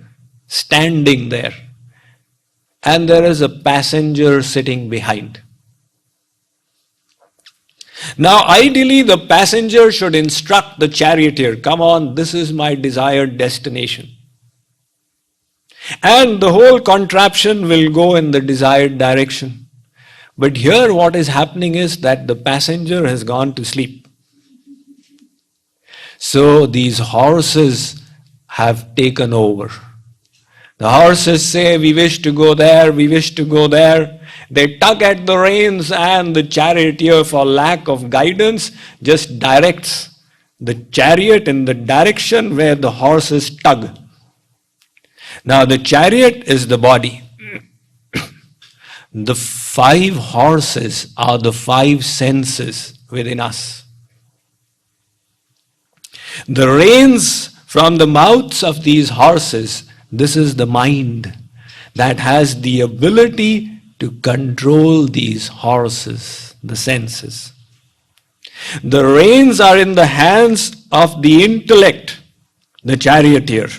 standing there. And there is a passenger sitting behind. Now, ideally, the passenger should instruct the charioteer, come on, this is my desired destination. And the whole contraption will go in the desired direction. But here what is happening is that the passenger has gone to sleep. So these horses have taken over. The horses say, we wish to go there, we wish to go there. They tug at the reins and the charioteer, for lack of guidance, just directs the chariot in the direction where the horses tug. Now the chariot is the body. The 5 horses are the 5 senses within us. The reins from the mouths of these horses, this is the mind that has the ability to control these horses, the senses. The reins are in the hands of the intellect, the charioteer.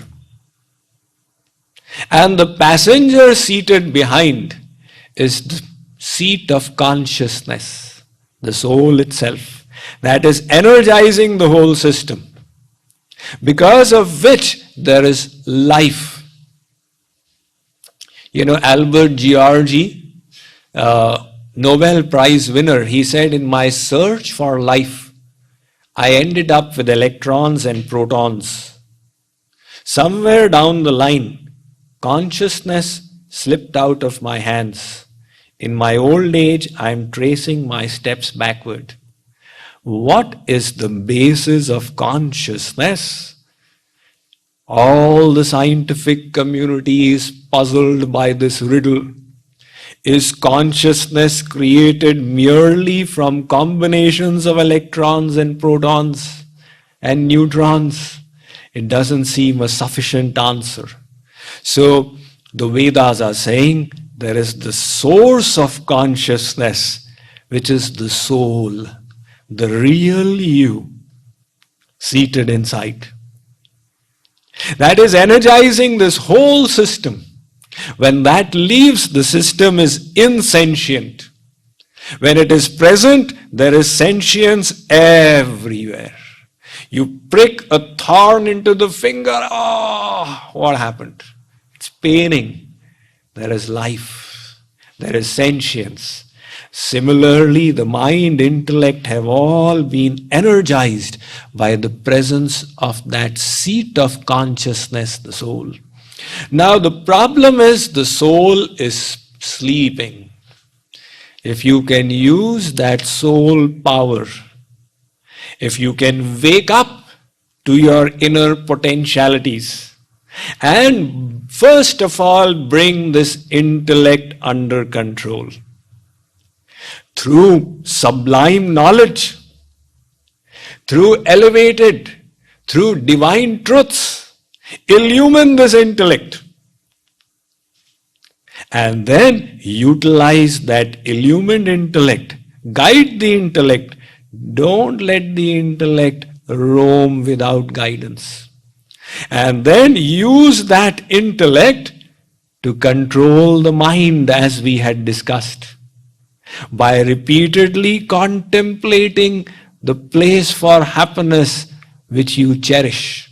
And the passenger seated behind is the seat of consciousness, the soul itself, that is energizing the whole system, because of which there is life. You know, Albert Georgi, Nobel Prize winner, he said, in my search for life, I ended up with electrons and protons. Somewhere down the line, consciousness slipped out of my hands. In my old age, I am tracing my steps backward. What is the basis of consciousness? All the scientific community is puzzled by this riddle. Is consciousness created merely from combinations of electrons and protons and neutrons? It doesn't seem a sufficient answer. So the Vedas are saying there is the source of consciousness, which is the soul, the real you, seated inside. That is energizing this whole system. When that leaves, the system is insentient. When it is present, there is sentience everywhere. You prick a thorn into the finger, oh, what happened? It's paining. There is life. There is sentience. Similarly, the mind, intellect have all been energized by the presence of that seat of consciousness, the soul. Now the problem is the soul is sleeping. If you can use that soul power, if you can wake up to your inner potentialities, and first of all bring this intellect under control, through sublime knowledge, through divine truths, illumine this intellect. And then utilize that illumined intellect. Guide the intellect. Don't let the intellect roam without guidance. And then use that intellect to control the mind, as we had discussed, by repeatedly contemplating the place for happiness which you cherish,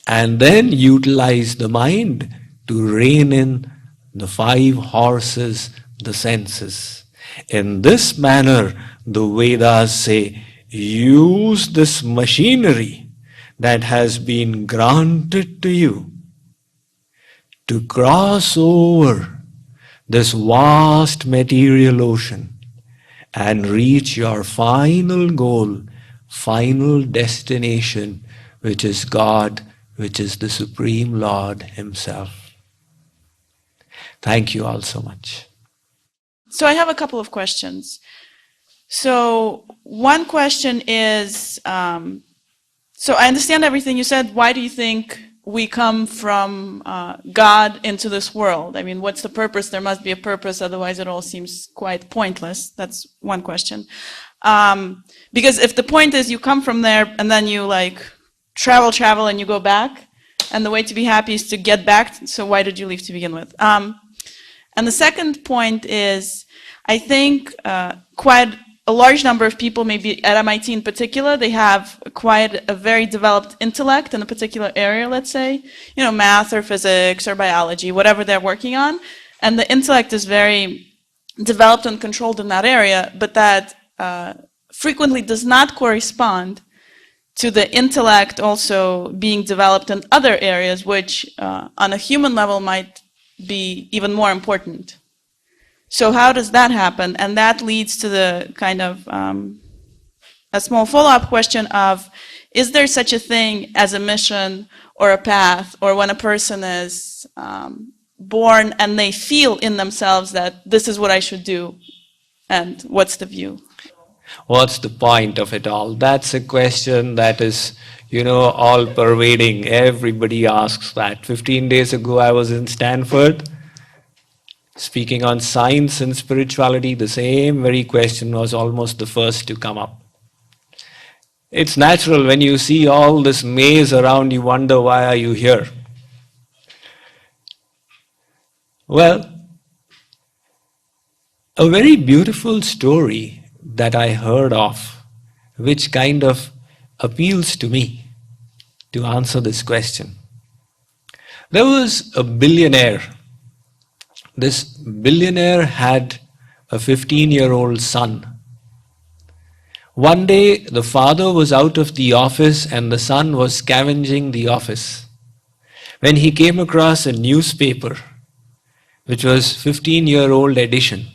and then utilize the mind to rein in the 5 horses, the senses. In this manner, the Vedas say, use this machinery that has been granted to you to cross over this vast material ocean and reach your final goal, final destination, which is God, which is the Supreme Lord Himself. Thank you all so much. So I have a couple of questions. So one question is, so I understand everything you said. Why do you think we come from God into this world? I mean, what's the purpose? There must be a purpose, otherwise it all seems quite pointless. That's one question. Because if the point is you come from there and then you like travel and you go back, and the way to be happy is to get back, so why did you leave to begin with? And the second point is, I think quite a large number of people, maybe at MIT in particular, they have quite a very developed intellect in a particular area, let's say, you know, math or physics or biology, whatever they're working on. And the intellect is very developed and controlled in that area, but that frequently does not correspond to the intellect also being developed in other areas, which on a human level might be even more important. So how does that happen? And that leads to the kind of a small follow-up question of, is there such a thing as a mission or a path, or when a person is born and they feel in themselves that this is what I should do, and what's the view? What's the point of it all? That's a question that is, you know, all pervading. Everybody asks that. 15 days ago, I was in Stanford speaking on science and spirituality. The same very question was almost the first to come up. It's natural when you see all this maze around, you wonder, why are you here? Well, a very beautiful story that I heard of, which kind of appeals to me to answer this question. There was a billionaire. This billionaire had a 15-year-old son. One day, the father was out of the office and the son was scavenging the office when he came across a newspaper, which was 15-year-old edition.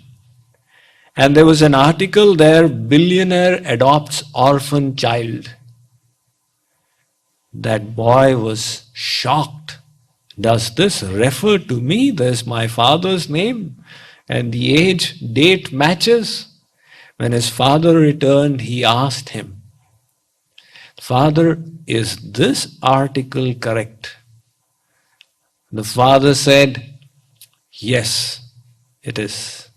And there was an article there, billionaire adopts orphan child. That boy was shocked. Does this refer to me? There's my father's name and the age, date matches. When his father returned, he asked him, Father, is this article correct? The father said, yes, it is.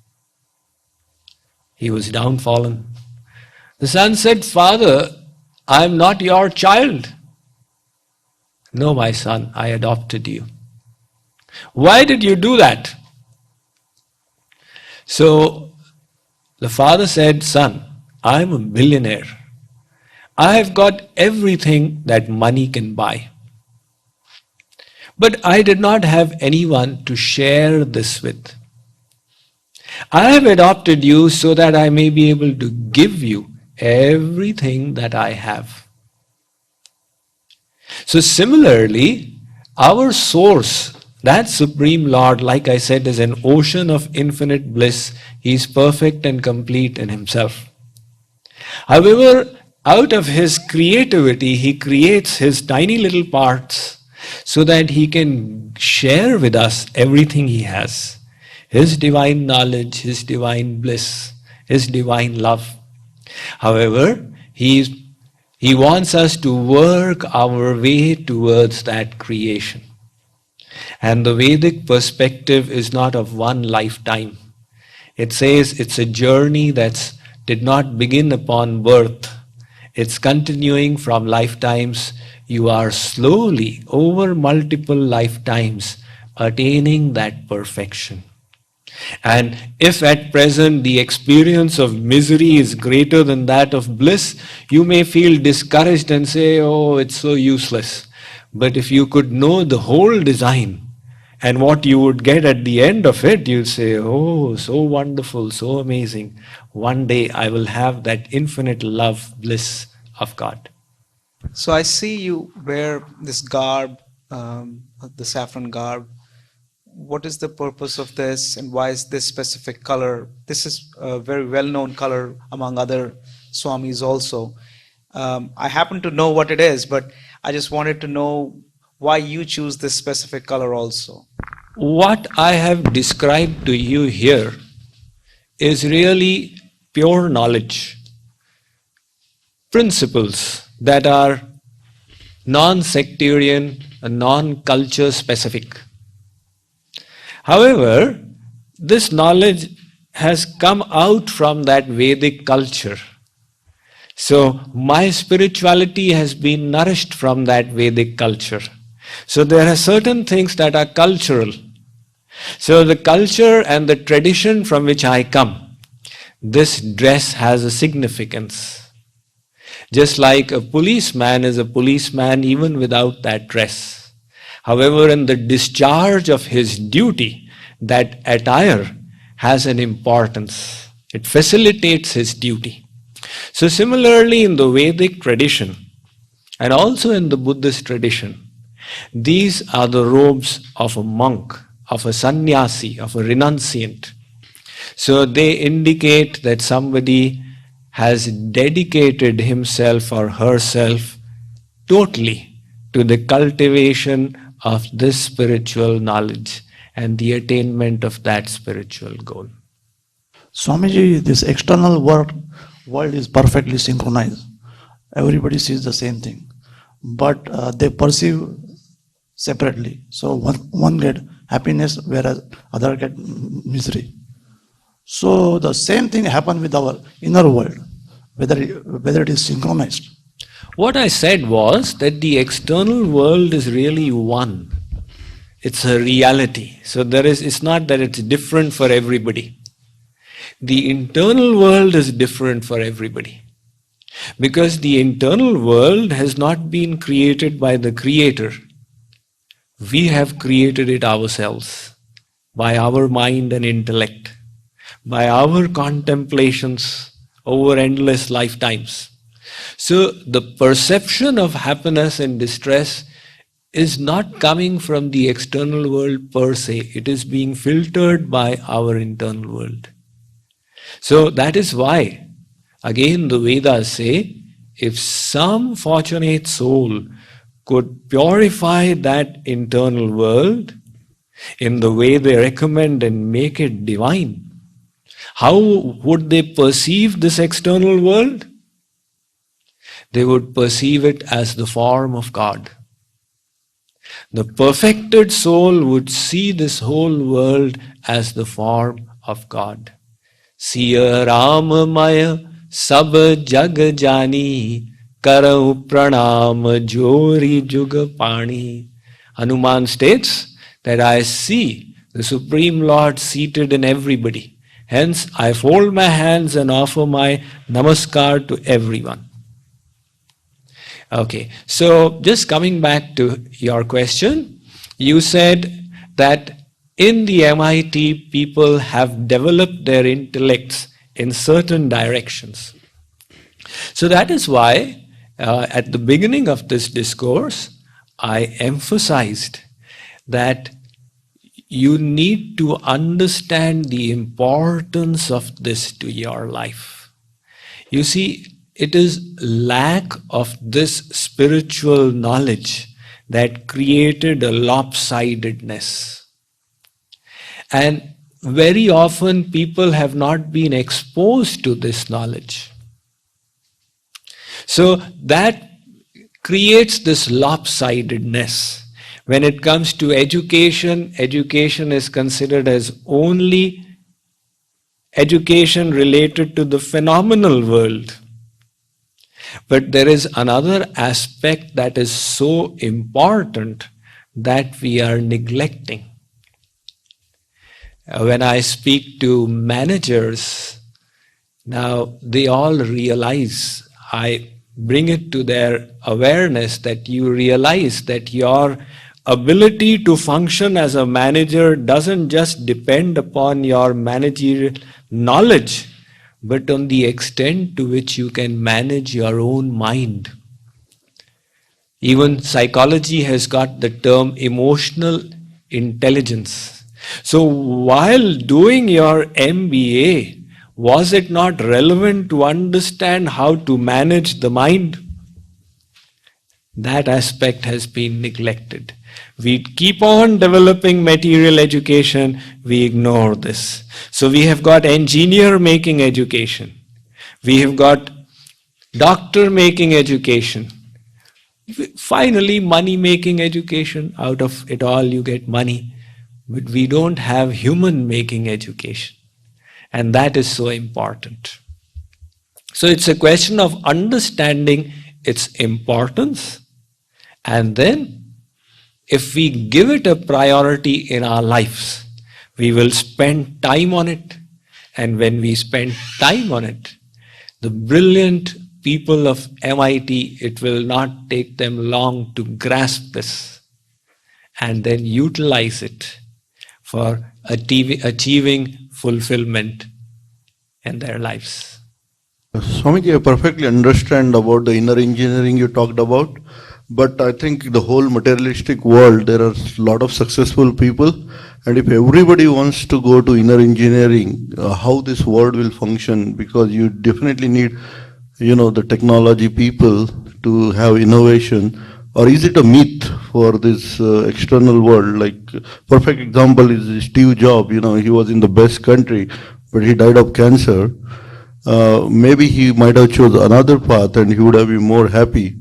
He was downfallen. The son said, Father, I'm not your child. No, my son, I adopted you. Why did you do that? So the father said, Son, I'm a billionaire. I have got everything that money can buy. But I did not have anyone to share this with. I have adopted you so that I may be able to give you everything that I have. So similarly, our source, that Supreme Lord, like I said, is an ocean of infinite bliss. He is perfect and complete in Himself. However, out of His creativity, He creates His tiny little parts so that He can share with us everything He has. His divine knowledge, His divine bliss, His divine love. However, He wants us to work our way towards that creation. And the Vedic perspective is not of one lifetime. It says it's a journey that did not begin upon birth. It's continuing from lifetimes. You are slowly, over multiple lifetimes, attaining that perfection. And if at present the experience of misery is greater than that of bliss, you may feel discouraged and say, oh, it's so useless. But if you could know the whole design and what you would get at the end of it, you'd say, oh, so wonderful, so amazing. One day I will have that infinite love, bliss of God. So I see you wear this garb, the saffron garb. What is the purpose of this, and why is this specific color? This is a very well-known color among other Swamis also. I happen to know what it is, but I just wanted to know why you choose this specific color also. What I have described to you here is really pure knowledge, principles that are non-sectarian and non-culture specific. However, this knowledge has come out from that Vedic culture. So my spirituality has been nourished from that Vedic culture. So there are certain things that are cultural. So the culture and the tradition from which I come, this dress has a significance. Just like a policeman is a policeman even without that dress. However, in the discharge of his duty, that attire has an importance. It facilitates his duty. So similarly in the Vedic tradition and also in the Buddhist tradition, these are the robes of a monk, of a sannyasi, of a renunciant. So they indicate that somebody has dedicated himself or herself totally to the cultivation of this spiritual knowledge and the attainment of that spiritual goal. Swamiji, this external world is perfectly synchronized. Everybody sees the same thing, but they perceive separately. So one get happiness, whereas other get misery. So the same thing happens with our inner world, whether it is synchronized. What I said was that the external world is really one. It's a reality. So it's not that it's different for everybody. The internal world is different for everybody. Because the internal world has not been created by the Creator. We have created it ourselves by our mind and intellect, by our contemplations over endless lifetimes. So the perception of happiness and distress is not coming from the external world per se. It is being filtered by our internal world. So that is why, again, the Vedas say, if some fortunate soul could purify that internal world in the way they recommend and make it divine, how would they perceive this external world? They would perceive it as the form of God. The perfected soul would see this whole world as the form of God. Siya Ramamaya Sab Jag Jani Karau Pranam Jori Juga Pani. Hanuman states that I see the Supreme Lord seated in everybody. Hence, I fold my hands and offer my namaskar to everyone. Okay, so just coming back to your question, you said that in the MIT people have developed their intellects in certain directions. So that is why at the beginning of this discourse, I emphasized that you need to understand the importance of this to your life. You see, it is lack of this spiritual knowledge that created a lopsidedness. And very often people have not been exposed to this knowledge. So that creates this lopsidedness. When it comes to education, education is considered as only education related to the phenomenal world. But there is another aspect that is so important that we are neglecting. When I speak to managers, now they all realize, I bring it to their awareness that you realize that your ability to function as a manager doesn't just depend upon your managerial knowledge, but on the extent to which you can manage your own mind. Even psychology has got the term emotional intelligence. So while doing your MBA, was it not relevant to understand how to manage the mind? That aspect has been neglected. We keep on developing material education, we ignore this. So we have got engineer making education. We have got doctor making education. Finally, money making education. Out of it all, you get money. But we don't have human making education. And that is so important. So it's a question of understanding its importance. And then, if we give it a priority in our lives, we will spend time on it. And when we spend time on it, the brilliant people of MIT, it will not take them long to grasp this and then utilize it for achieving fulfillment in their lives. Swamiji, I perfectly understand about the inner engineering you talked about, but I think the whole materialistic world, there are a lot of successful people, and if everybody wants to go to inner engineering, how this world will function, because you definitely need the technology people to have innovation, or is it a myth for this external world? Like, perfect example is Steve Jobs, he was in the best country, but he died of cancer. Maybe he might have chosen another path and he would have been more happy.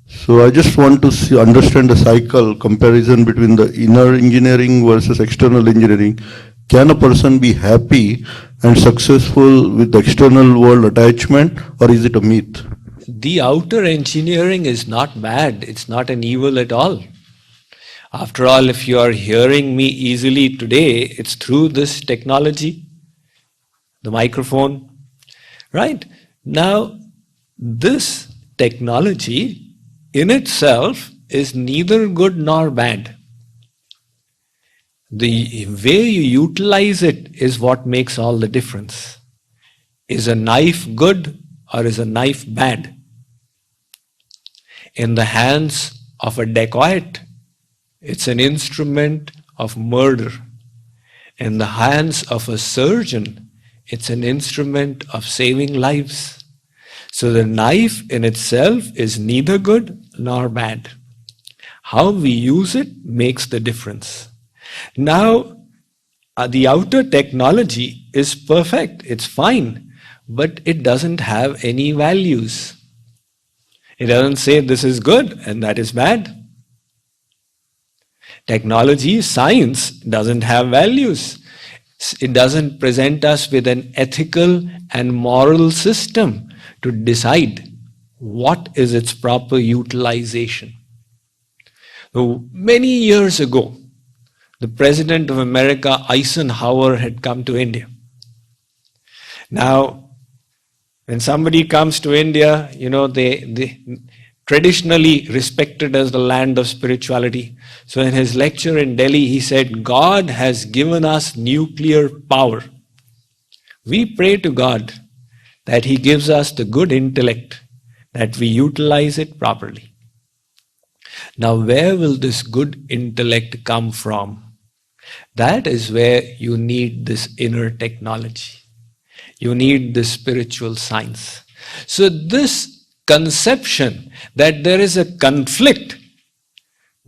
So I just want to understand the cycle comparison between the inner engineering versus external engineering. Can a person be happy and successful with the external world attachment, or is it a myth? The outer engineering is not bad. It's not an evil at all. After all, if you are hearing me easily today, it's through this technology, the microphone, right? Now, this technology in itself is neither good nor bad. The way you utilize it is what makes all the difference. Is a knife good or is a knife bad? In the hands of a dacoit, it's an instrument of murder. In the hands of a surgeon, it's an instrument of saving lives. So the knife in itself is neither good nor bad. How we use it makes the difference. Now, the outer technology is perfect, it's fine, but it doesn't have any values. It doesn't say this is good and that is bad. Technology, science doesn't have values. It doesn't present us with an ethical and moral system to decide what is its proper utilization. So, many years ago, the President of America, Eisenhower, had come to India. Now, when somebody comes to India, they traditionally respected as the land of spirituality. So in his lecture in Delhi, he said, God has given us nuclear power. We pray to God that He gives us the good intellect, that we utilize it properly. Now, where will this good intellect come from? That is where you need this inner technology. You need this spiritual science. So this conception that there is a conflict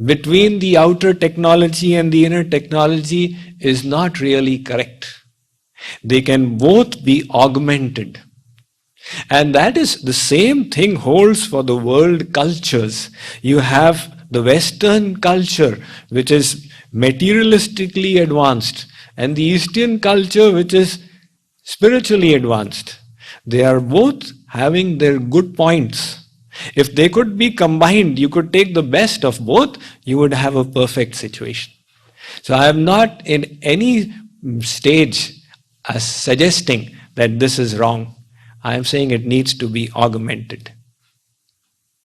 between the outer technology and the inner technology is not really correct. They can both be augmented. And that is the same thing holds for the world cultures. You have the Western culture, which is materialistically advanced, and the Eastern culture, which is spiritually advanced. They are both having their good points. If they could be combined, you could take the best of both, you would have a perfect situation. So I am not in any stage as suggesting that this is wrong. I am saying it needs to be augmented.